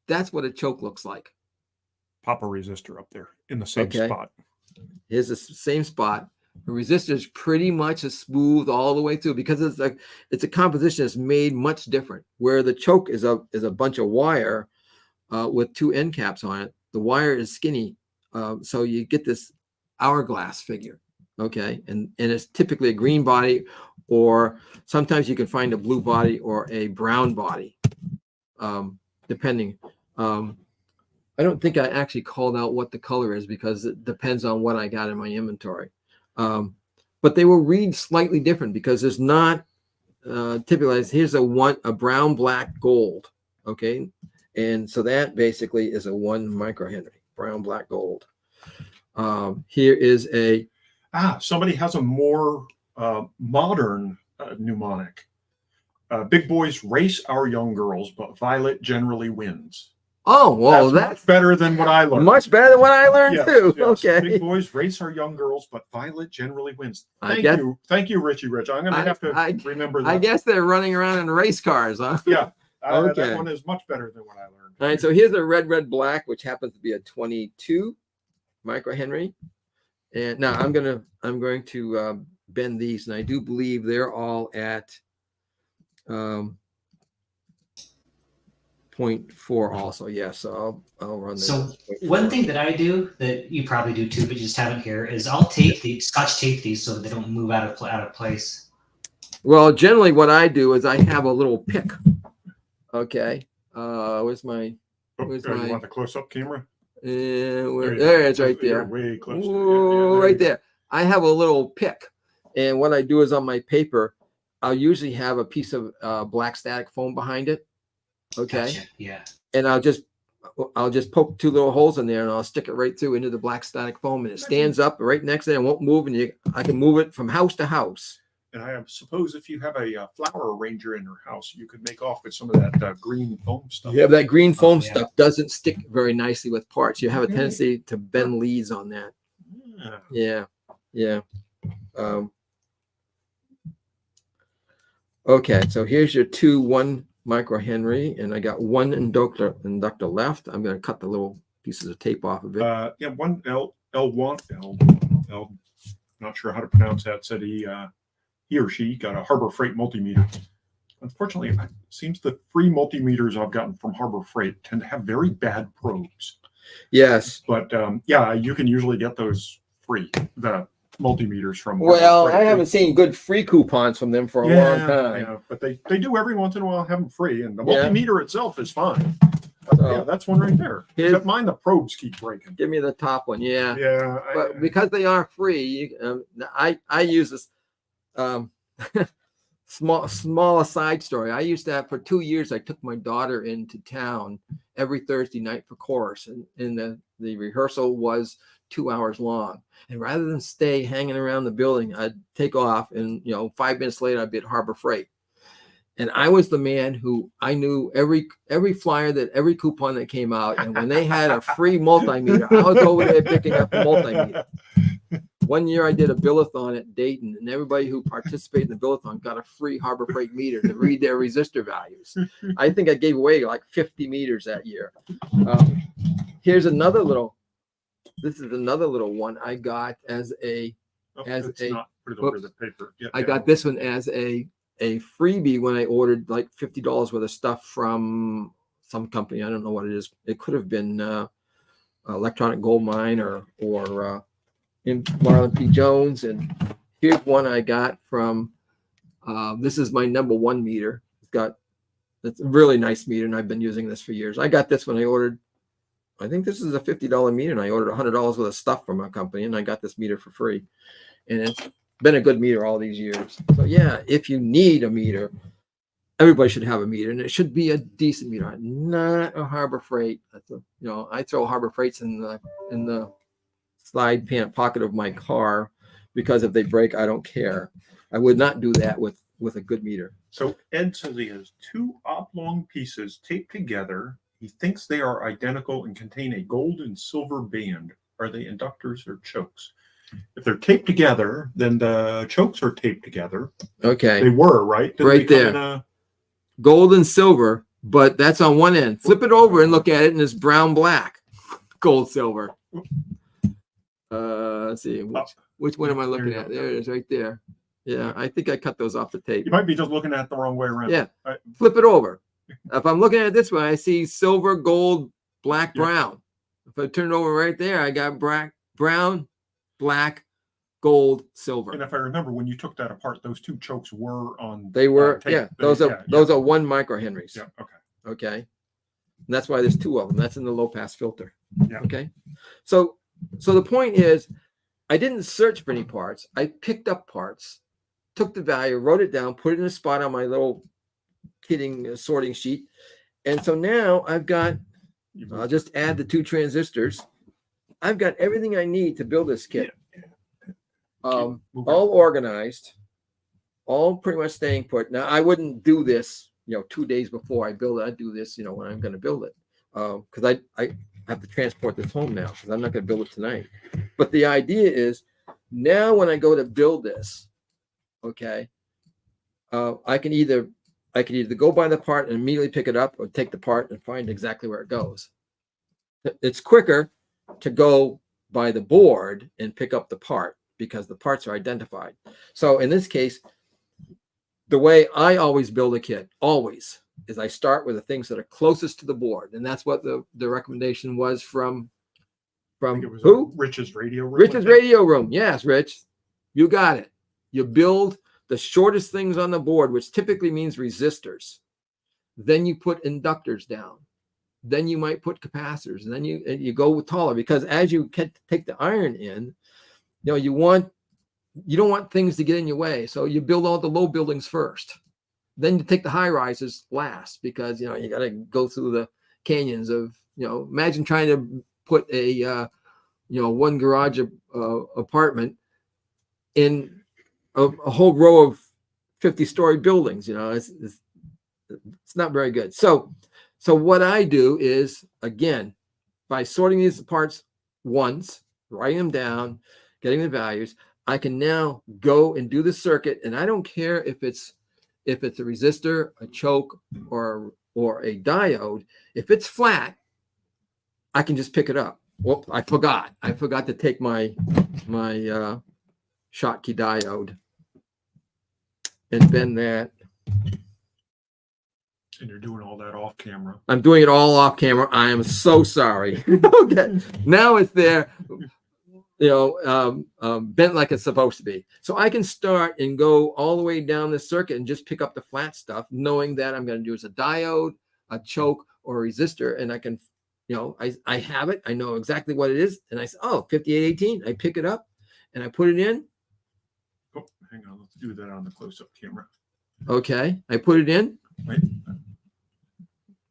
That's what a choke looks like. Pop a resistor up there in the same Okay. spot. Here's the same spot. The resistor is pretty much as smooth all the way through because it's a composition that's made much different. Where the choke is a bunch of wire with two end caps on it. The wire is skinny, so you get this hourglass figure. Okay, and it's typically a green body, or sometimes you can find a blue body or a brown body, depending. I don't think I actually called out what the color is because it depends on what I got in my inventory. But they will read slightly different because there's not typically, here's a brown, black, gold. Okay. And so that basically is a 1 microhenry, brown, black, gold. Here is somebody has a more modern mnemonic. Big boys race our young girls, but Violet generally wins. Oh, well, that's much better than what I learned. Much better than what I learned too. Yes. Okay. Big boys race our young girls, but Violet generally wins. Thank you, Richie Rich. I'm going to have to remember that. I guess they're running around in race cars, huh? Yeah. Okay. That one is much better than what I learned. All right. So here's a red, black, which happens to be a 22 microhenry. And now I'm going to bend these, and I do believe they're all at 0.4 also. Yes. So I'll run this. So one thing that I do that you probably do too, but you just haven't here, is I'll tape scotch tape these so that they don't move out of place. Well, generally what I do is I have a little pick. Okay. Where's my You want the close-up camera? There it's right there. You're way closer. Whoa, right there. I have a little pick. And what I do is on my paper, I'll usually have a piece of black static foam behind it. Okay. Gotcha. Yeah. And I'll just poke 2 little holes in there, and I'll stick it right through into the black static foam, and it stands up right next to it and won't move, and I can move it from house to house. And I suppose if you have a flower arranger in your house, you could make off with some of that green foam stuff. Yeah, that green foam stuff doesn't stick very nicely with parts. You have a tendency to bend leads on that. Yeah. Okay, so here's your 2 1 microhenry, and I got 1 inductor left. I'm going to cut the little pieces of tape off of it. One L. Not sure how to pronounce that. Said he or she got a Harbor Freight multimeter. Unfortunately, it seems the free multimeters I've gotten from Harbor Freight tend to have very bad probes. Yes, but you can usually get those free. The multimeters from. Well, I haven't seen good free coupons from them for a long time. Yeah, but they do every once in a while have them free, and the multimeter itself is fine. So, that's one right there. Except mine, the probes keep breaking. Give me the top one. Yeah. Yeah. But because they are free, I use this small aside story. I used to have for 2 years. I took my daughter into town every Thursday night for chorus, and the rehearsal was 2 hours long. And rather than stay hanging around the building, I'd take off, and 5 minutes later, I'd be at Harbor Freight. And I was the man who I knew every flyer every coupon that came out. And when they had a free multimeter, I was over there picking up the multimeter. One year I did a Buildathon at Dayton, and everybody who participated in the Buildathon got a free Harbor Freight meter to read their resistor values. I think I gave away like 50 meters that year. Here's another little. This is another little one I got as a. I got this one as a freebie when I ordered like $50 worth of stuff from some company. I don't know what it is. It could have been Electronic Gold Mine or Marlon P. Jones. And here's one I got from. This is my #1 meter. It's a really nice meter, and I've been using this for years. I got this when I ordered. I think this is a $50 meter, and I ordered $100 worth of stuff from a company, and I got this meter for free. And it's been a good meter all these years. So yeah, if you need a meter, everybody should have a meter, and it should be a decent meter, not a Harbor Freight. I throw Harbor Freights in the slide pant pocket of my car because if they break, I don't care. I would not do that with a good meter. So Ed says he has 2 oblong pieces taped together. He thinks they are identical and contain a gold and silver band. Are they inductors or chokes? If they're taped together, then the chokes are taped together. Okay. They were, right? Didn't Right they come there. in Gold and silver, but that's on one end. Flip it over and look at it, and it's brown black. Gold, silver. Let's see. Which one am I looking at? There it is, right there. Yeah, I think I cut those off the tape. You might be just looking at it the wrong way around. Yeah. Flip it over. If I'm looking at it this way, I see silver, gold, black, brown. If I turn it over right there, I got brown, black, gold, silver. And if I remember, when you took that apart, those 2 chokes were on. They were, tape. Those are 1 microhenries. Yeah. Okay. Okay. And that's why there's 2 of them. That's in the low pass filter. Yeah. Okay. So the point is, I didn't search for any parts. I picked up parts, took the value, wrote it down, put it in a spot on my little kitting sorting sheet. And so now I've got, I'll just add the 2 transistors. I've got everything I need to build this kit. All organized, all pretty much staying put. Now, I wouldn't do this, 2 days before I build it. I'd do this, when I'm going to build it. Because I have to transport this home now because I'm not going to build it tonight. But the idea is now when I go to build this, okay, I can either go buy the part and immediately pick it up or take the part and find exactly where it goes. It's quicker to go by the board and pick up the part because the parts are identified. So in this case, the way I always build a kit, is I start with the things that are closest to the board. And that's what the recommendation was from who? Rich's Radio Room. Rich's Radio Room. Yes, Rich. You got it. You build the shortest things on the board, which typically means resistors. Then you put inductors down. Then you might put capacitors. And then you go with taller because as you take the iron in, you don't want things to get in your way. So you build all the low buildings first. Then you take the high rises last because, you got to go through the canyons of, imagine trying to put a, 1 garage apartment in a whole row of 50-story buildings. It's not very good. So what I do is, again, by sorting these parts once, writing them down, getting the values, I can now go and do the circuit. And I don't care if it's a resistor, a choke, or a diode. If it's flat, I can just pick it up. Well, I forgot to take my Schottky diode and bend that. And you're doing all that off camera. I'm doing it all off camera. I am so sorry. Okay, now it's there. Bent like it's supposed to be. So I can start and go all the way down the circuit and just pick up the flat stuff, knowing that I'm going to do is a diode, a choke, or a resistor. And I can, I have it. I know exactly what it is. And I say, 5818. I pick it up and I put it in. Oh, hang on. Let's do that on the close-up camera. Okay. I put it in. Wait.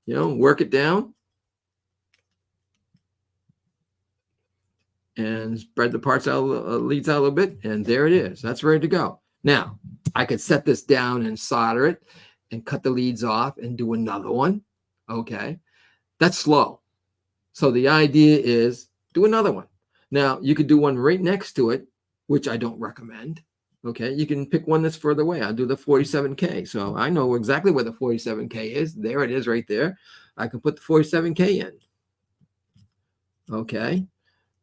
Work it down. And spread the parts out, leads out a little bit, and there it is. That's ready to go. Now, I could set this down and solder it and cut the leads off and do another one. Okay, that's slow. So the idea is do another one. Now, you could do one right next to it, which I don't recommend. Okay, you can pick one that's further away. I'll do the 47K. So I know exactly where the 47K is. There it is right there. I can put the 47K in. Okay.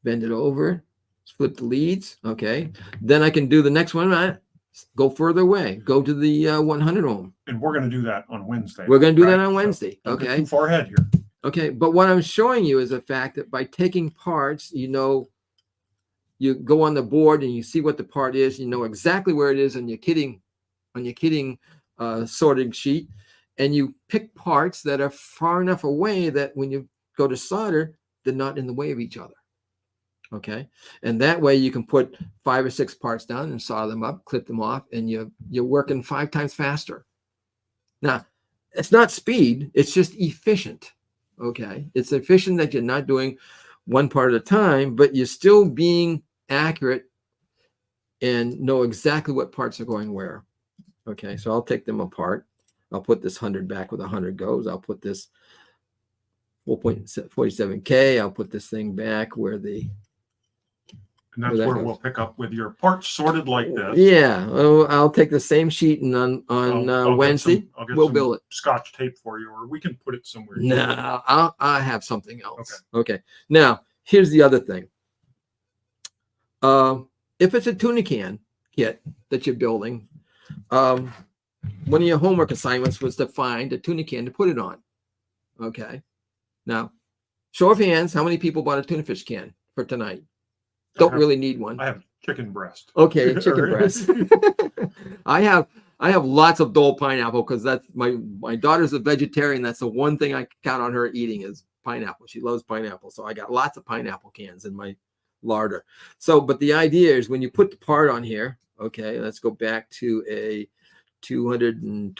Bend it over, flip the leads. Okay. Then I can do the next one. Go further away. Go to the 100 ohm. And we're going to do that on Wednesday. We're going to do that on Wednesday. So okay. Too far ahead here. Okay. But what I'm showing you is the fact that by taking parts, you go on the board and you see what the part is. You know exactly where it is on your kitting sorting sheet. And you pick parts that are far enough away that when you go to solder, they're not in the way of each other. Okay. And that way you can put 5 or 6 parts down and solder them up, clip them off, and you're working 5 times faster. Now, it's not speed, it's just efficient. Okay, it's efficient that you're not doing one part at a time, but you're still being accurate and know exactly what parts are going where. Okay, so I'll take them apart. I'll put this 100 back where the 100 goes. I'll put this 4.47K. I'll put this thing back where the... And that's where we'll pick up with your parts sorted like this. Yeah, I'll take the same sheet, and on Wednesday, we'll build it. Scotch tape for you, or we can put it somewhere. No, I'll have something else. Okay. Now, here's the other thing. If it's a tuna can kit that you're building, one of your homework assignments was to find a tuna can to put it on. Okay. Now, show of hands, how many people bought a tuna fish can for tonight? Don't really need one. I have chicken breast. Okay, chicken breast. I have lots of Dole pineapple because that's my daughter's a vegetarian. That's the one thing I count on her eating is pineapple. She loves pineapple. So I got lots of pineapple cans in my larder. So, but the idea is when you put the part on here, okay, let's go back to a 200 and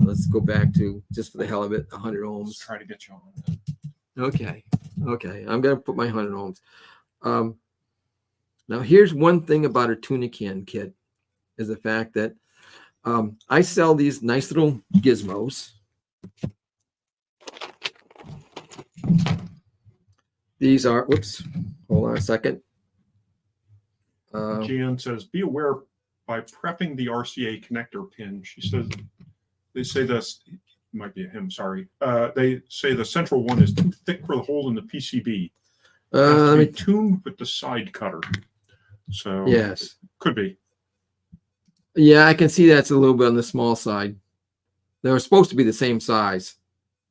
let's go back to, just for the hell of it, 100 ohms. Let's try to get you on. Okay. I'm going to put my 100 ohms. Now, here's one thing about a tuna can kit is the fact that I sell these nice little gizmos. These are, whoops, hold on a second. Jan says, be aware by prepping the RCA connector pin. She says, they say this, might be a him, sorry. They say the central one is too thick for the hole in the PCB. Let me tune with the side cutter. So yes, could be. Yeah, I can see that's a little bit on the small side. They're supposed to be the same size.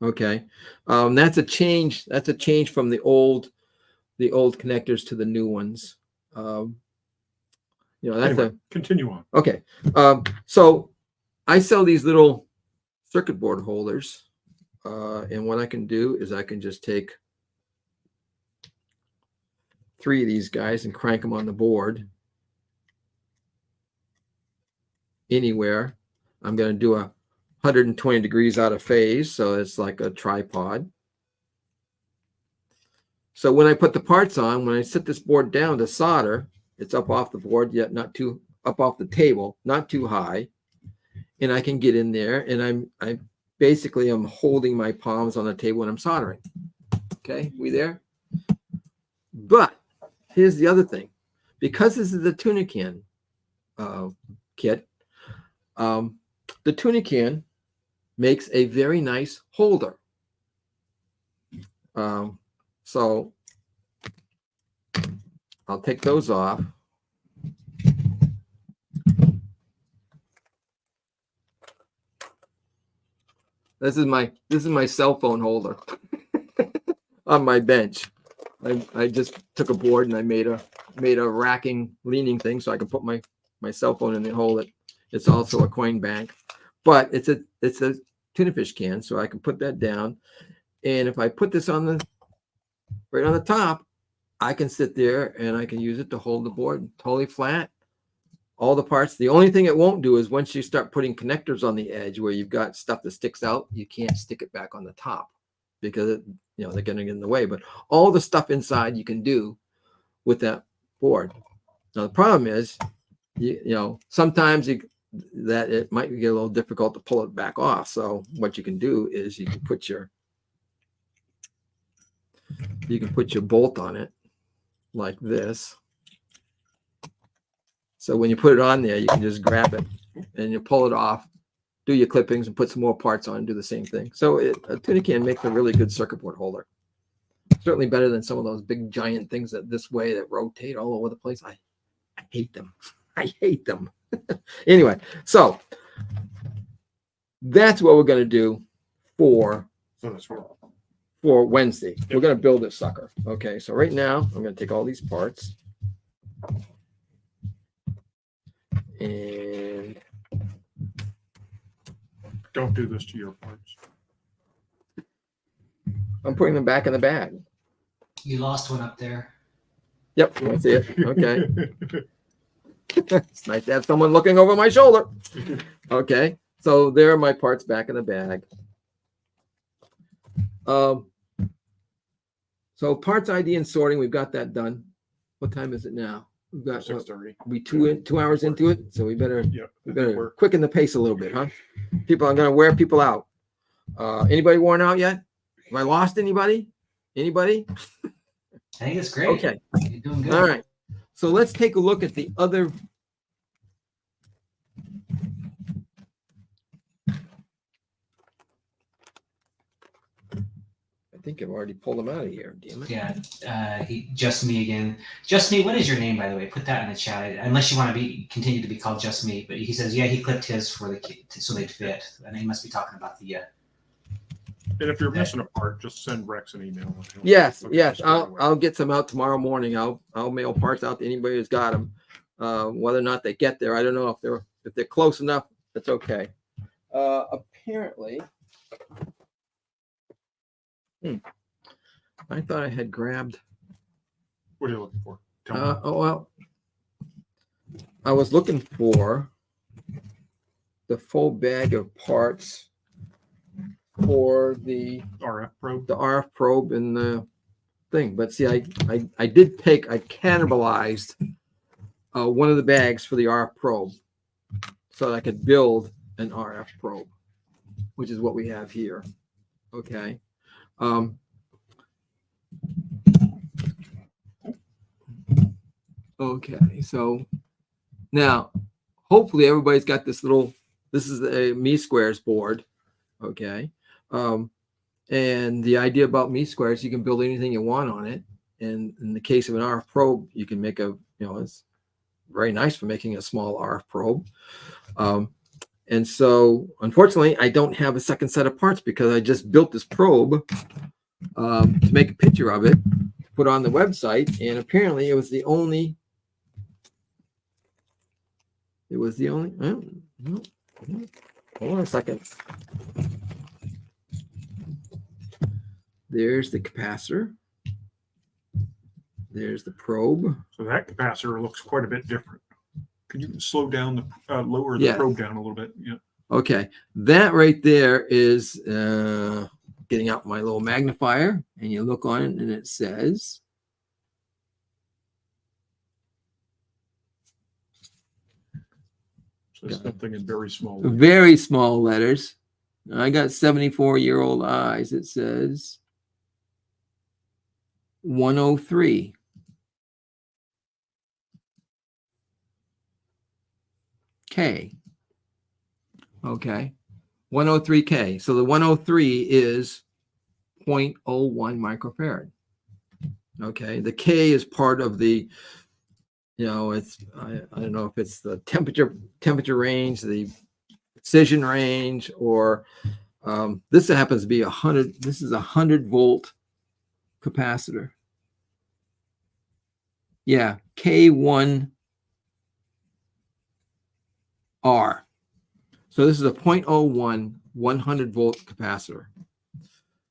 Okay, that's a change. That's a change from the old connectors to the new ones. That's anyway, continue on. Okay, so I sell these little circuit board holders, and what I can do is I can just take 3 of these guys and crank them on the board anywhere. I'm going to do a 120 degrees out of phase, so it's like a tripod. So when I put the parts on, when I set this board down to solder, it's up off the board, yet not too up off the table, not too high, and I can get in there, and I basically I'm holding my palms on the table when I'm soldering. Okay, we there? But here's the other thing. Because this is a tuna can kit, the tuna can makes a very nice holder. So I'll take those off. This is my cell phone holder on my bench. I just took a board and I made a racking leaning thing so I could put my cell phone in and hold it. It's also a coin bank, but it's a tuna fish can, so I can put that down. And if I put this right on the top, I can sit there and I can use it to hold the board totally flat. All the parts. The only thing it won't do is once you start putting connectors on the edge where you've got stuff that sticks out, you can't stick it back on the top because they're going to get in the way. But all the stuff inside you can do with that board. Now the problem is, sometimes that it might get a little difficult to pull it back off. So what you can do is you can put your bolt on it like this. So when you put it on there, you can just grab it and you pull it off, do your clippings and put some more parts on and do the same thing. So a tuna can makes a really good circuit board holder. Certainly better than some of those big giant things that rotate all over the place. I hate them. I hate them. Anyway, so that's what we're going to do for Wednesday. Yep. We're going to build this sucker. Okay, so right now I'm going to take all these parts and don't do this to your parts. I'm putting them back in the bag. You lost one up there. Yep, that's it. Okay. It's nice to have someone looking over my shoulder. Okay, so there are my parts back in the bag. So parts ID and sorting, we've got that done. What time is it now? We've got 6:30. we 2 hours into it, so we better Yeah. quicken the pace a little bit, huh? People, I'm gonna wear people out. Anybody worn out yet? Have I lost anybody? Anybody? I think it's great. Okay. You're doing good. All right. So let's take a look at the other. I think I've already pulled them out of here. Damn it. Yeah, just me again. Just me. What is your name, by the way? Put that in the chat. Unless you want to continue to be called just me. But he says, yeah, he clipped his for the so they'd fit. And he must be talking about the. And if you're missing a part, just send Rex an email. Yes. I'll get some out tomorrow morning. I'll mail parts out to anybody who's got them. Whether or not they get there, I don't know. If they're close enough, that's okay. Apparently. I thought I had grabbed. What are you looking for? Tell me. Well, I was looking for the full bag of parts for the RF probe. The RF probe and the thing. But see, I cannibalized one of the bags for the RF probe so that I could build an RF probe, which is what we have here. Okay. Okay, so now hopefully everybody's got this is a me squares board. Okay. And the idea about me squares, you can build anything you want on it. And in the case of an RF probe, you can make it's very nice for making a small RF probe. And so unfortunately, I don't have a second set of parts because I just built this probe to make a picture of it, put on the website. And apparently it was the only, hold on a second. There's the capacitor. There's the probe. So that capacitor looks quite a bit different. Can you slow down lower the probe down a little bit? Yeah. Okay. That right there is getting out my little magnifier, and you look on it, and it says. So it's something in very small. Very small letters. I got 74-year-old eyes. It says 103. K. Okay. 103K. So the 103 is 0.01 microfarad. Okay. The K is part of the, it's, I don't know if it's the temperature range, the precision range, or this happens to be 100. This is a 100-volt capacitor. Yeah. K1R. So this is a 0.01 100-volt capacitor.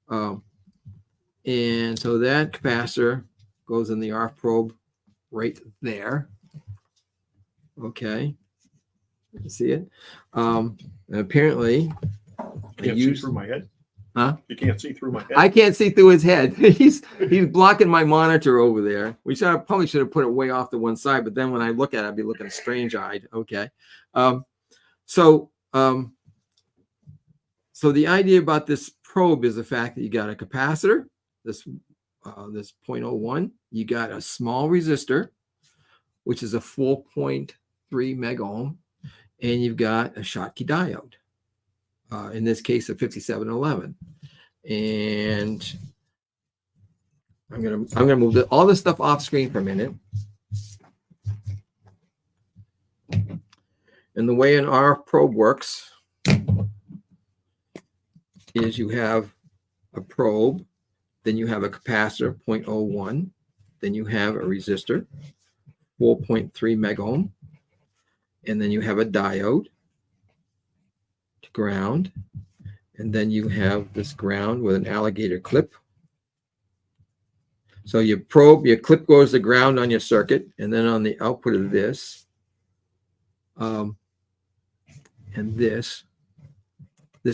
And so that capacitor goes in the RF probe right there. Okay. You can see it. And apparently, You can't see through my head? Huh? You can't see through my head? I can't see through his head. He's blocking my monitor over there. Probably should have put it way off to one side, but then when I look at it, I'd be looking strange-eyed. Okay. So the idea about this probe is the fact that you got a capacitor, this 0.01. You got a small resistor, which is a 4.3 megohm, and you've got a Schottky diode. In this case, a 5711. And I'm gonna move all this stuff off screen for a minute. And the way an RF probe works is you have a probe, then you have a capacitor, 0.01, then you have a resistor, 4.3 megohm, and then you have a diode to ground, and then you have this ground with an alligator clip. So you probe, your clip goes to ground on your circuit, and then on the output of this, and this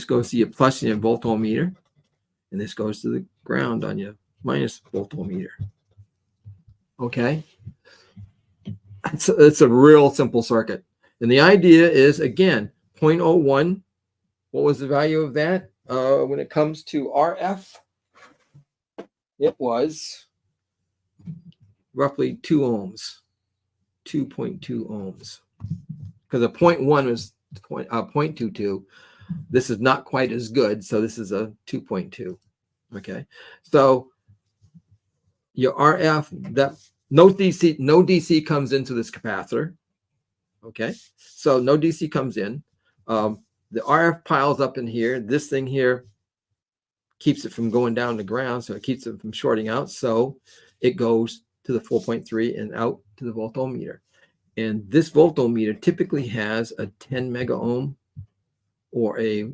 goes to your plus and your voltmeter, and this goes to the ground on your minus voltmeter. Okay, it's a real simple circuit, and the idea is again 0.01. What was the value of that when it comes to RF? It was roughly 2 ohms, 2.2 ohms, because a 0.1 was 0.22. This is not quite as good, so this is a 2.2. Okay, so your RF, that no DC comes into this capacitor. Okay, so no DC comes in. The RF piles up in here. This thing here keeps it from going down to ground, so it keeps it from shorting out. So it goes to the 4.3 and out to the voltmeter. And this voltmeter typically has a 10 mega ohm or a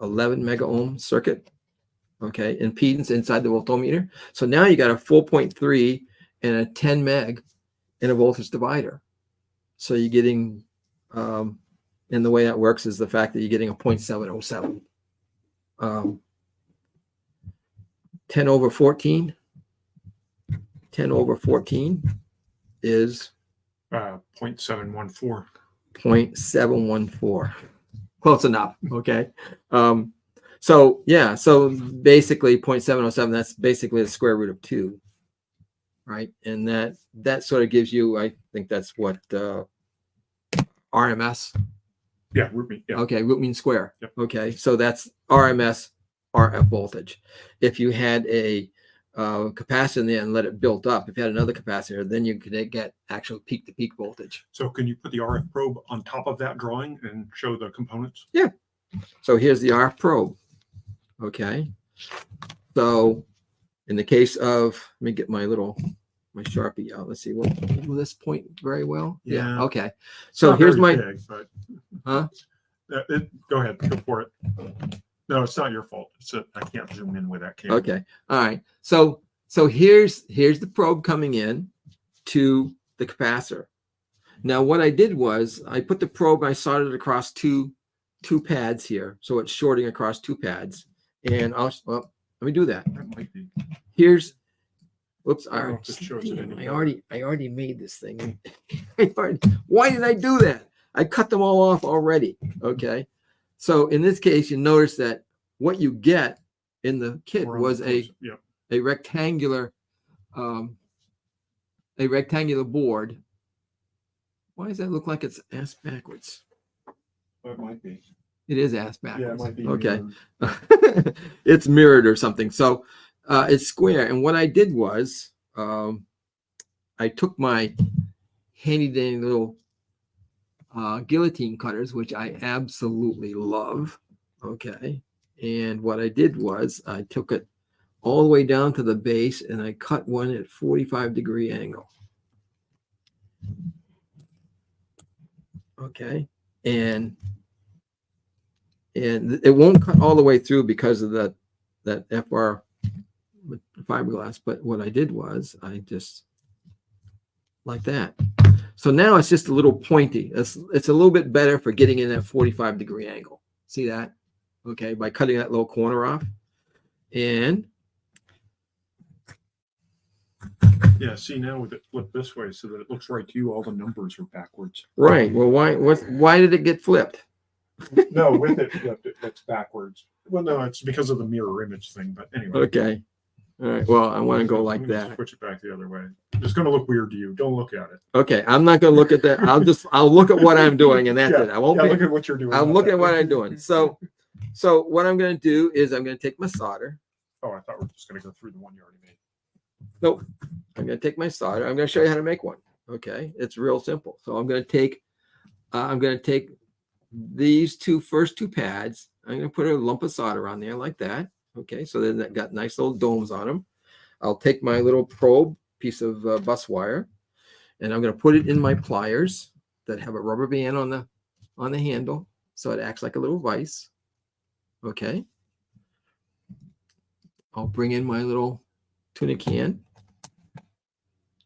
11 mega ohm circuit, okay, impedance inside the voltmeter. So now you got a 4.3 and a 10 meg and a voltage divider. So you're getting, and the way that works is the fact that you're getting a 0.707. 10 over 14. 10 over 14 is 0.714. 0.714. Close enough. Okay. So yeah, so basically 0.707, that's basically the square root of 2. Right. And that sort of gives you, I think that's what RMS. Yeah, root mean. Yeah. Okay, root mean square. Yep. Okay, so that's RMS RF voltage. If you had a capacitor in there and let it build up, if you had another capacitor, then you could get actual peak to peak voltage. So can you put the RF probe on top of that drawing and show the components? Yeah. So here's the RF probe. Okay. So in the case of, let me get my Sharpie out. Let's see. Will this point very well? Yeah. Okay. So here's my. Big, but Huh? Go ahead. Go for it. No, it's not your fault. I can't zoom in with that camera. Okay. All right. So here's the probe coming in to the capacitor. Now what I did was I put the probe, I soldered it across two pads here, so it's shorting across 2 pads. And let me do that. That might be. Here's. Whoops! I don't know if it shows it I anymore. already made this thing. Why did I do that? I cut them all off already. Okay. So in this case, you notice that what you get in the kit was a rectangular board. Why does that look like it's ass backwards? It might be. It is ass backwards. Yeah, it might be. Okay. It's mirrored or something. So it's square. And what I did was I took my handy dandy little guillotine cutters, which I absolutely love. Okay. And what I did was I took it all the way down to the base and I cut one at 45-degree angle. Okay. And it won't cut all the way through because of that FR fiberglass. But what I did was I just like that. So now it's just a little pointy. It's a little bit better for getting in that 45-degree angle. See that? Okay, by cutting that little corner off. And yeah, see now with it flipped this way so that it looks right to you, all the numbers are backwards. right. Well, why did it get flipped? No, with it flipped, it's backwards. Well, no, it's because of the mirror image thing, but anyway. Okay. All right. Well, I want to go like Let me just that. switch it back the other way. It's going to look weird to you. Don't look at it. Okay, I'm not going to look at that. I'll look at what I'm doing, and that's it. I won't look at what you're doing. I'm looking at what I'm doing. So what I'm going to do is I'm going to take my solder. Oh, I thought we were just going to go through the one you already made. Nope. I'm going to take my solder. I'm going to show you how to make one. Okay, it's real simple. So I'm going to take these first two pads. I'm going to put a lump of solder on there like that. Okay, so then that got nice little domes on them. I'll take my little probe piece of bus wire, and I'm going to put it in my pliers that have a rubber band on the handle, so it acts like a little vise. Okay. I'll bring in my little tuna can,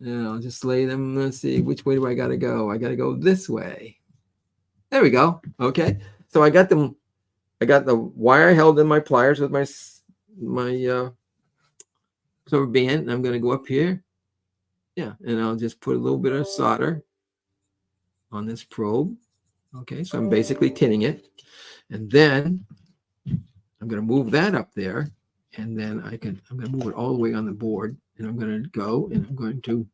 and I'll just lay them. Let's see, which way do I got to go? I got to go this way. There we go. Okay. So I got the wire held in my pliers with my rubber band, and I'm going to go up here. Yeah, and I'll just put a little bit of solder on this probe. Okay, so I'm basically tinning it. And then I'm going to move that up there. And then I'm going to move it all the way on the board. And I'm going to go and I'm going to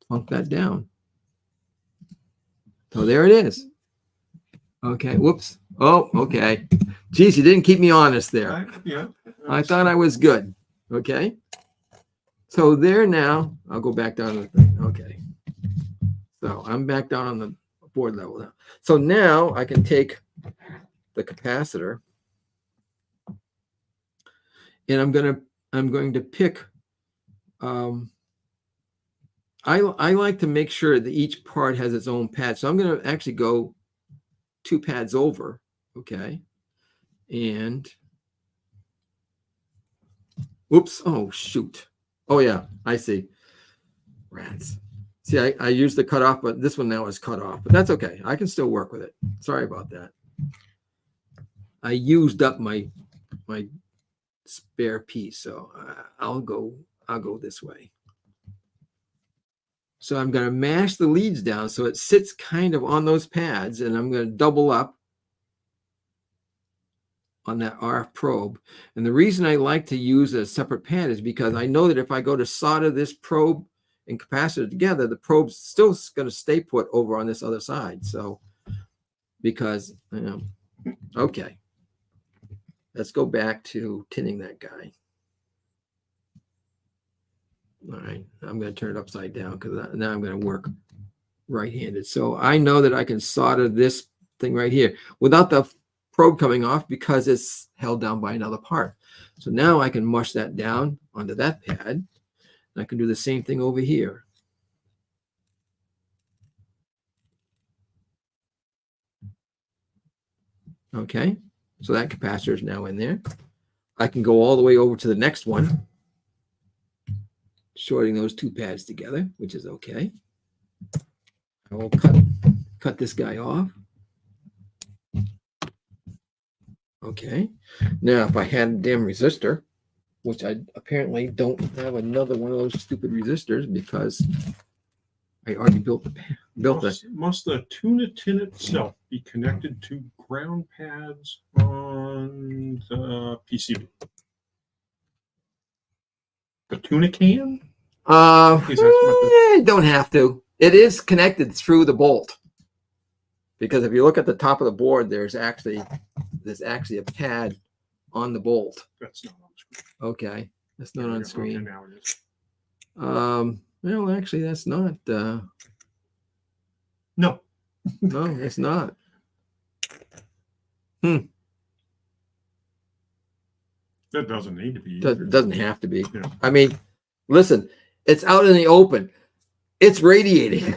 plunk that down. So there it is. Okay, whoops. Oh, okay. Geez, you didn't keep me honest there. Yeah. I thought I was good. Okay. So there now, I'll go back down to the thing. Okay. So I'm back down on the board level now. So now I can take the capacitor and I'm going to pick I like to make sure that each part has its own pad. So I'm going to actually go 2 pads over. Okay. And whoops. Oh, shoot. Oh, yeah. I see. Rats. See, I used the cutoff, but this one now is cut off. But that's okay. I can still work with it. Sorry about that. I used up my spare piece. So I'll go this way. So I'm going to mash the leads down so it sits kind of on those pads, and I'm going to double up on that RF probe. And the reason I like to use a separate pad is because I know that if I go to solder this probe and capacitor together, the probe's still going to stay put over on this other side. So because, okay, let's go back to tinning that guy. All right, I'm going to turn it upside down because now I'm going to work right-handed. So I know that I can solder this thing right here without the probe coming off because it's held down by another part. So now I can mush that down onto that pad. And I can do the same thing over here. Okay, so that capacitor is now in there. I can go all the way over to the next one, shorting those 2 pads together, which is okay. I will cut this guy off. Okay. Now, if I had a damn resistor, which I apparently don't have another one of those stupid resistors because I already built Must the Tuna Tin itself be connected to ground pads on the PCB? The tuna can? Don't have to. It is connected through the bolt. Because if you look at the top of the board, there's actually a pad on the bolt. That's not on screen. Okay. That's not on screen. Okay, now it is. Well, actually, that's not. No. No, it's not. That doesn't need to be. Doesn't have to be. Yeah. I mean, listen, it's out in the open. It's radiating.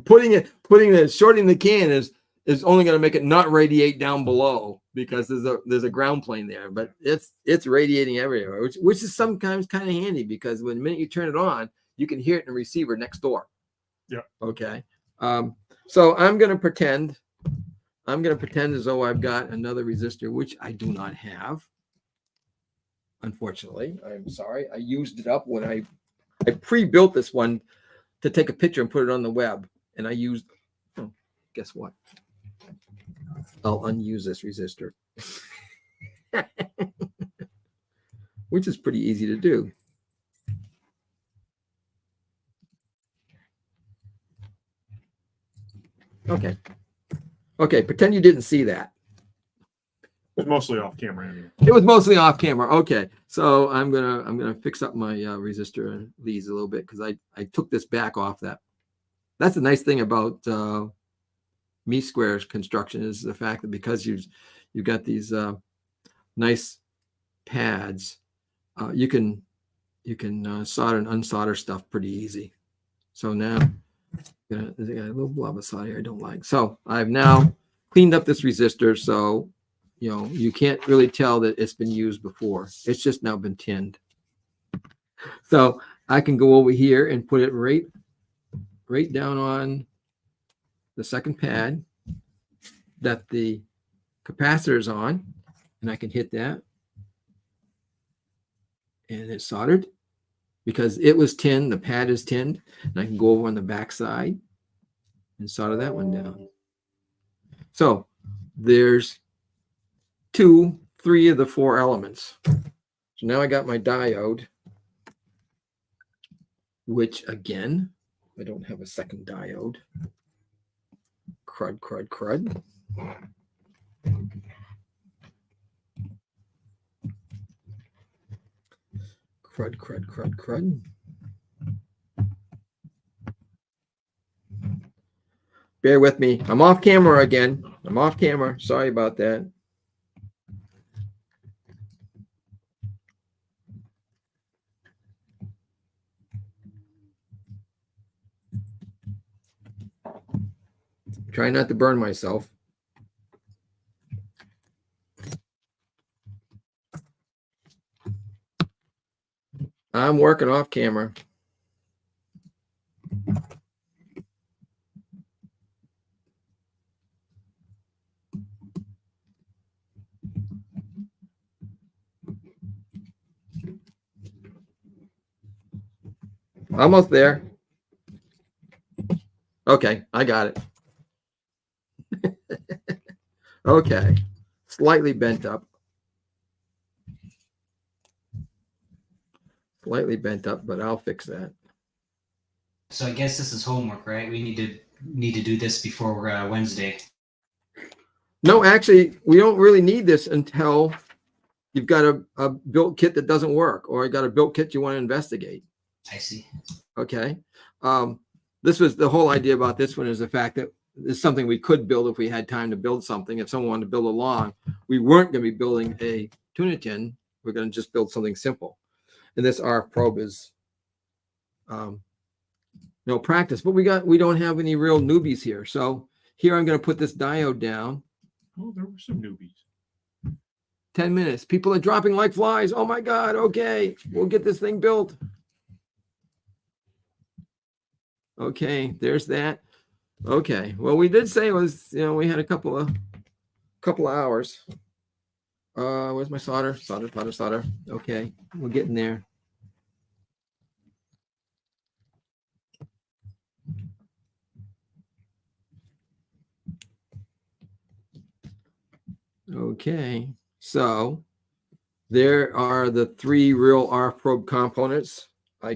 Shorting the can is only going to make it not radiate down below because there's a ground plane there, but it's radiating everywhere, which is sometimes kind of handy because when the minute you turn it on, you can hear it in the receiver next door. Yeah. Okay. So I'm going to pretend as though I've got another resistor, which I do not have. Unfortunately, I'm sorry. I used it up when I pre-built this one to take a picture and put it on the web. And I used, guess what? I'll unuse this resistor, which is pretty easy to do. Okay. Okay, pretend you didn't see that. It was mostly off camera anyway. It was mostly off camera. Okay, so I'm gonna fix up my resistor leads a little bit because I took this back off that. That's the nice thing about me-square's construction is the fact that because you've got these nice pads, you can solder and unsolder stuff pretty easy. So now there's a little blob of solder here I don't like. So I've now cleaned up this resistor, so you can't really tell that it's been used before. It's just now been tinned. So I can go over here and put it right down on the second pad that the capacitor is on, and I can hit that and it's soldered because it was tinned. The pad is tinned, and I can go over on the back side and solder that one down. So there's 3 of the 4 elements. So now I got my diode, which again, I don't have a second diode. Crud, crud, crud. Crud, crud, crud, crud. Bear with me. I'm off camera again. I'm off camera. Sorry about that. Try not to burn myself. I'm working off camera. Almost there. Okay, I got it. Okay, slightly bent up. Slightly bent up, but I'll fix that. So I guess this is homework, right? We need to do this before Wednesday. No, actually, we don't really need this until you've got a built kit that doesn't work, or you got a built kit you want to investigate. I see. Okay. This was the whole idea about this one, is the fact that it's something we could build if we had time to build something. If someone wanted to build along, we weren't going to be building a Tuna Tin. We're going to just build something simple. And this RF probe is no practice, but we don't have any real newbies here. So here I'm going to put this diode down. Oh, there were some newbies. 10 minutes. People are dropping like flies. Oh my God. Okay. We'll get this thing built. Okay. There's that. Okay. Well, we did say it was, we had a couple of hours. Where's my solder? Solder. Okay. We're getting there. Okay. So there are the 3 real RF probe components. I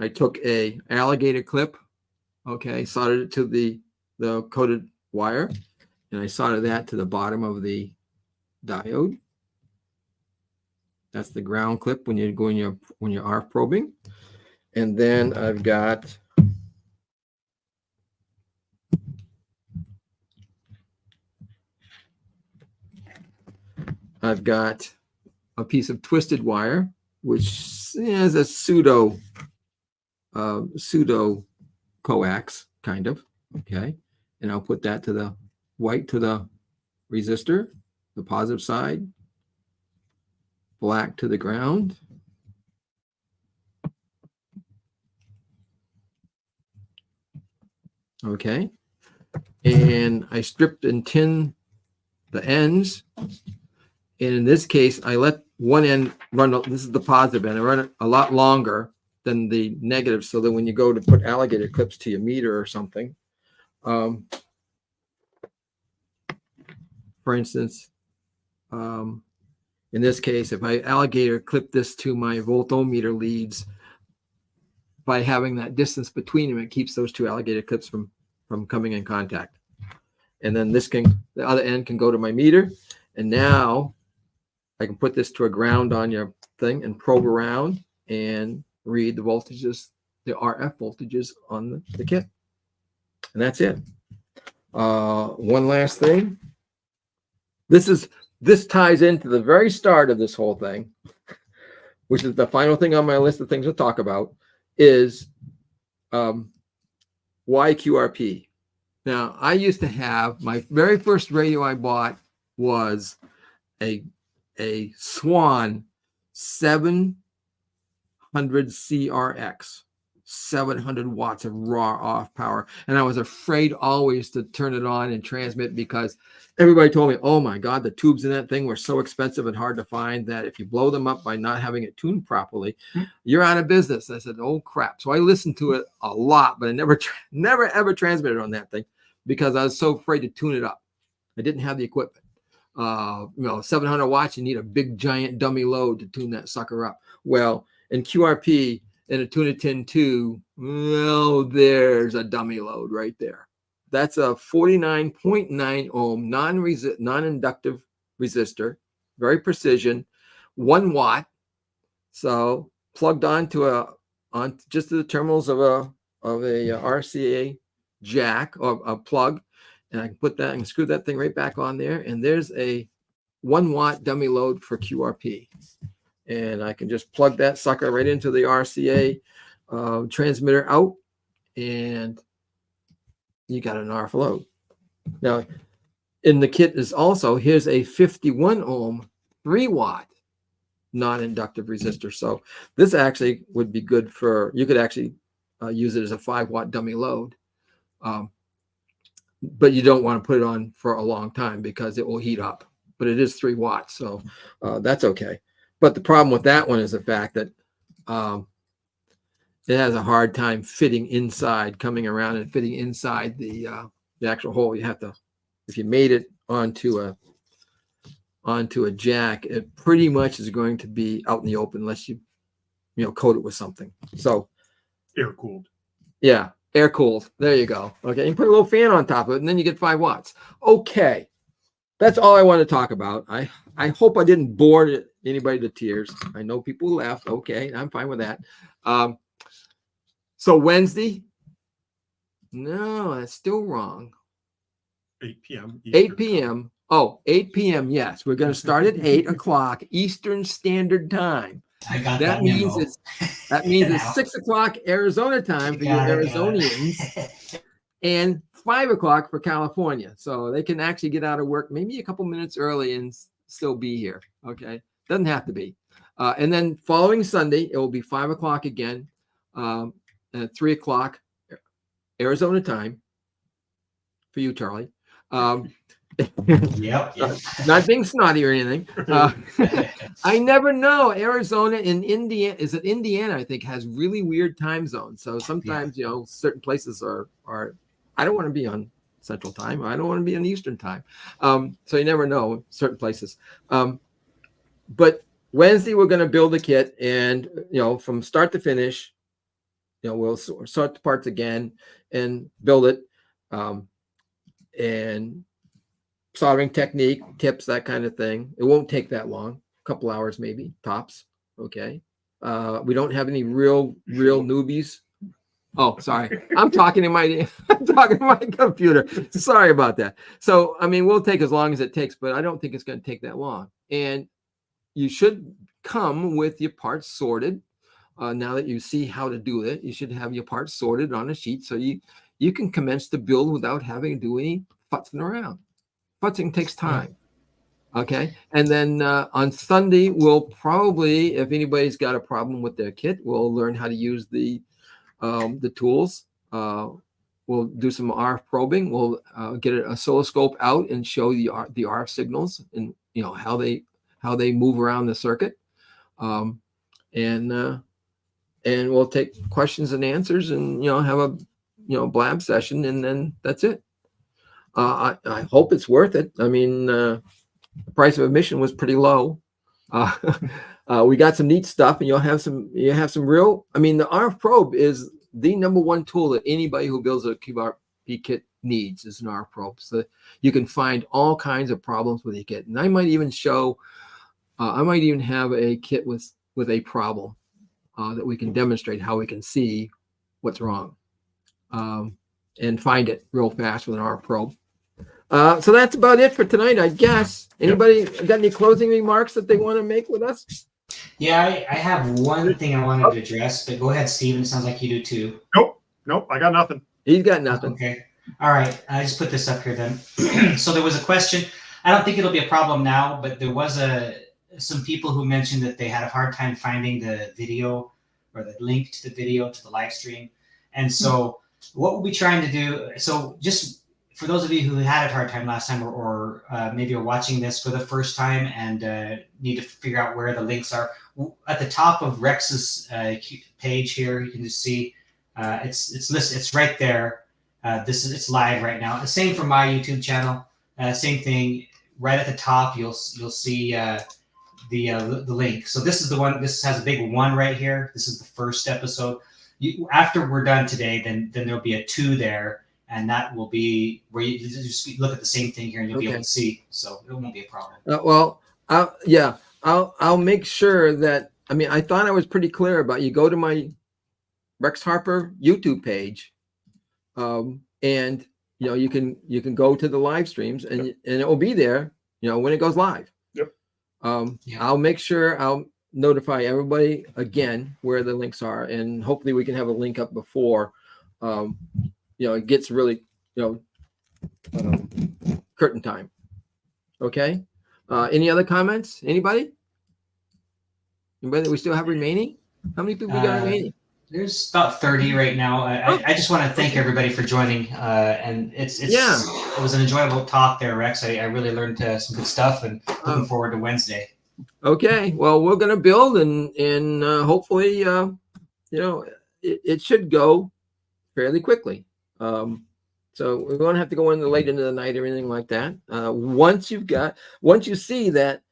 took a alligator clip, okay, soldered it to the coated wire, and I soldered that to the bottom of the diode. That's the ground clip when you're RF probing. And then I've got a piece of twisted wire, which is a pseudo coax kind of, okay, and I'll put that to the white to the resistor, the positive side, black to the ground. Okay, and I stripped and tinned the ends, and in this case I let one end run. This is the positive end. I run it a lot longer than the negative, so that when you go to put alligator clips to your meter or something, for instance, in this case, if I alligator clip this to my voltometer leads, by having that distance between them, it keeps those 2 alligator clips from coming in contact. And then the other end can go to my meter, and now I can put this to a ground on your thing and probe around and read the voltages, the RF voltages on the kit. And that's it. One last thing. This ties into the very start of this whole thing, which is the final thing on my list of things to talk about, is YQRP. Now, I used to have, my very first radio I bought was a Swan 700 CRX. 700 watts of raw off power. And I was afraid always to turn it on and transmit because everybody told me, oh my God, the tubes in that thing were so expensive and hard to find that if you blow them up by not having it tuned properly, you're out of business. I said, oh crap. So I listened to it a lot, but I never ever transmitted on that thing because I was so afraid to tune it up. I didn't have the equipment. 700 watts, you need a big giant dummy load to tune that sucker up. Well, in QRP, in a Tuna Tin 2, well, there's a dummy load right there. That's a 49.9 ohm non-inductive resistor, very precision, 1 watt. So plugged on just to the terminals of a RCA jack or a plug, and I can put that and screw that thing right back on there. And there's a 1 watt dummy load for QRP. And I can just plug that sucker right into the RCA transmitter out, and you got an RF load. Now, in the kit is also, here's a 51 ohm, 3 watt non-inductive resistor. So this actually would be good for, you could actually use it as a 5 watt dummy load. But you don't want to put it on for a long time because it will heat up. But it is 3 watts, so that's okay. But the problem with that one is the fact that it has a hard time fitting inside, coming around and fitting inside the actual hole. You have to, if you made it onto a jack, it pretty much is going to be out in the open unless you coat it with something. So Air cooled. Yeah, air cooled. There you go. Okay, you put a little fan on top of it, and then you get 5 watts. Okay, that's all I want to talk about. I hope I didn't bore anybody to tears. I know people left. Okay, I'm fine with that. So Wednesday? No, that's still wrong. 8 p.m. 8 p.m. Oh, 8 p.m. Yes, we're going to start at 8 o'clock Eastern Standard Time. I got that means it's 6 o'clock Arizona time for you Arizonians, and 5 o'clock for California. So they can actually get out of work maybe a couple minutes early and still be here. Okay, doesn't have to be. And then following Sunday, it will be 5 o'clock again, at 3 o'clock Arizona time for you, Charlie. Yep. Not being snotty or anything. I never know. Arizona and Indiana, is it Indiana? I think has really weird time zones. So sometimes certain places are. I don't want to be on Central Time. I don't want to be on Eastern Time. So you never know certain places. But Wednesday we're going to build a kit, and from start to finish, we'll sort the parts again and build it, and soldering technique, tips, that kind of thing. It won't take that long, a couple hours maybe, tops. Okay. We don't have any real newbies. Oh, sorry. I'm talking to my computer. Sorry about that. So, we'll take as long as it takes, but I don't think it's going to take that long. And you should come with your parts sorted. Now that you see how to do it, you should have your parts sorted on a sheet so you can commence to build without having to do any futzing around. Futzing takes time. Okay. And then on Sunday, we'll probably, if anybody's got a problem with their kit, we'll learn how to use the tools. We'll do some RF probing. We'll get an oscilloscope out and show the RF signals and how they move around the circuit. And we'll take questions and answers and have a blab session, and then that's it. I hope it's worth it. The price of admission was pretty low. We got some neat stuff, and you have some real. The RF probe is the #1 tool that anybody who builds a QRP kit needs is an RF probe. So you can find all kinds of problems with your kit, and I might even show. I might even have a kit with a problem that we can demonstrate how we can see what's wrong, and find it real fast with an RF probe. So that's about it for tonight, I guess. Anybody got any closing remarks that they want to make with us? Yeah, I have one thing I wanted to address, but go ahead, Steven. Sounds like you do too. Nope, I got nothing. He's got nothing. Okay. All right. I just put this up here then. So there was a question. I don't think it'll be a problem now, but there was some people who mentioned that they had a hard time finding the video or the link to the video to the live stream. And so what we'll be trying to do, so just for those of you who had a hard time last time, or maybe are watching this for the first time and need to figure out where the links are, at the top of Rex's page here, you can just see it's listed. It's right there. It's live right now. The same for my YouTube channel. Same thing. Right at the top, you'll see the link. So this is the one. This has a big 1 right here. This is the first episode. After we're done today, then there'll be a 2 there, and that will be where you just look at the same thing here, and you'll be able to see. So it won't be a problem. Well, I'll make sure that. I mean, I thought I was pretty clear about. You go to my Rex Harper YouTube page, and you can go to the live streams, and it will be there. When it goes live. Yep. I'll make sure I'll notify everybody again where the links are, and hopefully we can have a link up before it gets really curtain time. Okay. Any other comments? Anybody that we still have remaining? How many people we got remaining? There's about 30 right now. I just want to thank everybody for joining, and it was an enjoyable talk there, Rex. I really learned some good stuff, and looking forward to Wednesday. Okay, well, we're gonna build, and hopefully, it should go fairly quickly. So we won't have to go in late into the night or anything like that. Once you see that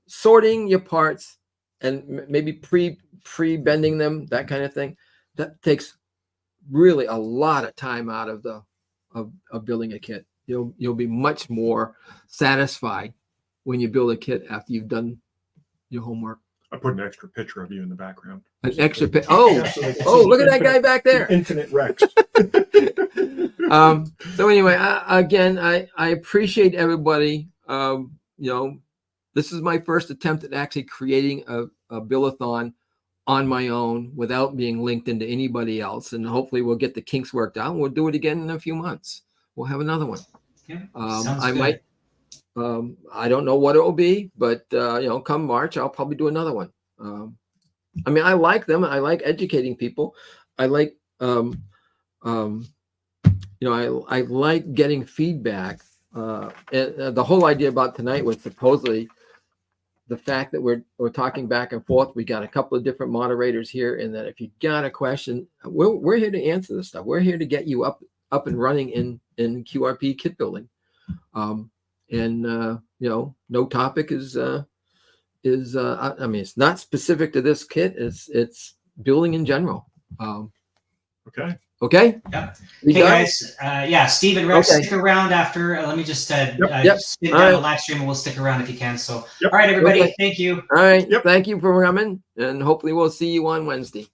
sorting your parts and maybe pre-bending them, that kind of thing, that takes really a lot of time out of building a kit. You'll be much more satisfied when you build a kit after you've done your homework. I put an extra picture of you in the background. An extra picture. Oh, look at that guy back there. Infinite Rex. So anyway, I appreciate everybody. This is my first attempt at actually creating a Buildathon on my own without being linked into anybody else. And hopefully we'll get the kinks worked out. We'll do it again in a few months. We'll have another one. Yeah, I might. I don't know what it will be, but come March, I'll probably do another one. I mean, I like them. I like educating people. I like, I like getting feedback. And the whole idea about tonight was supposedly the fact that we're talking back and forth. We got a couple of different moderators here, and that if you got a question, we're here to answer this stuff. We're here to get you up and running in QRP kit building. No topic is I mean, it's not specific to this kit. It's building in general. Okay. Okay. Yeah. Hey guys. Steve and Rex, stick around after. Let me just spin down the live stream, and we'll stick around if you can. So, all right, everybody. Thank you. All right. Thank you for coming, and hopefully we'll see you on Wednesday.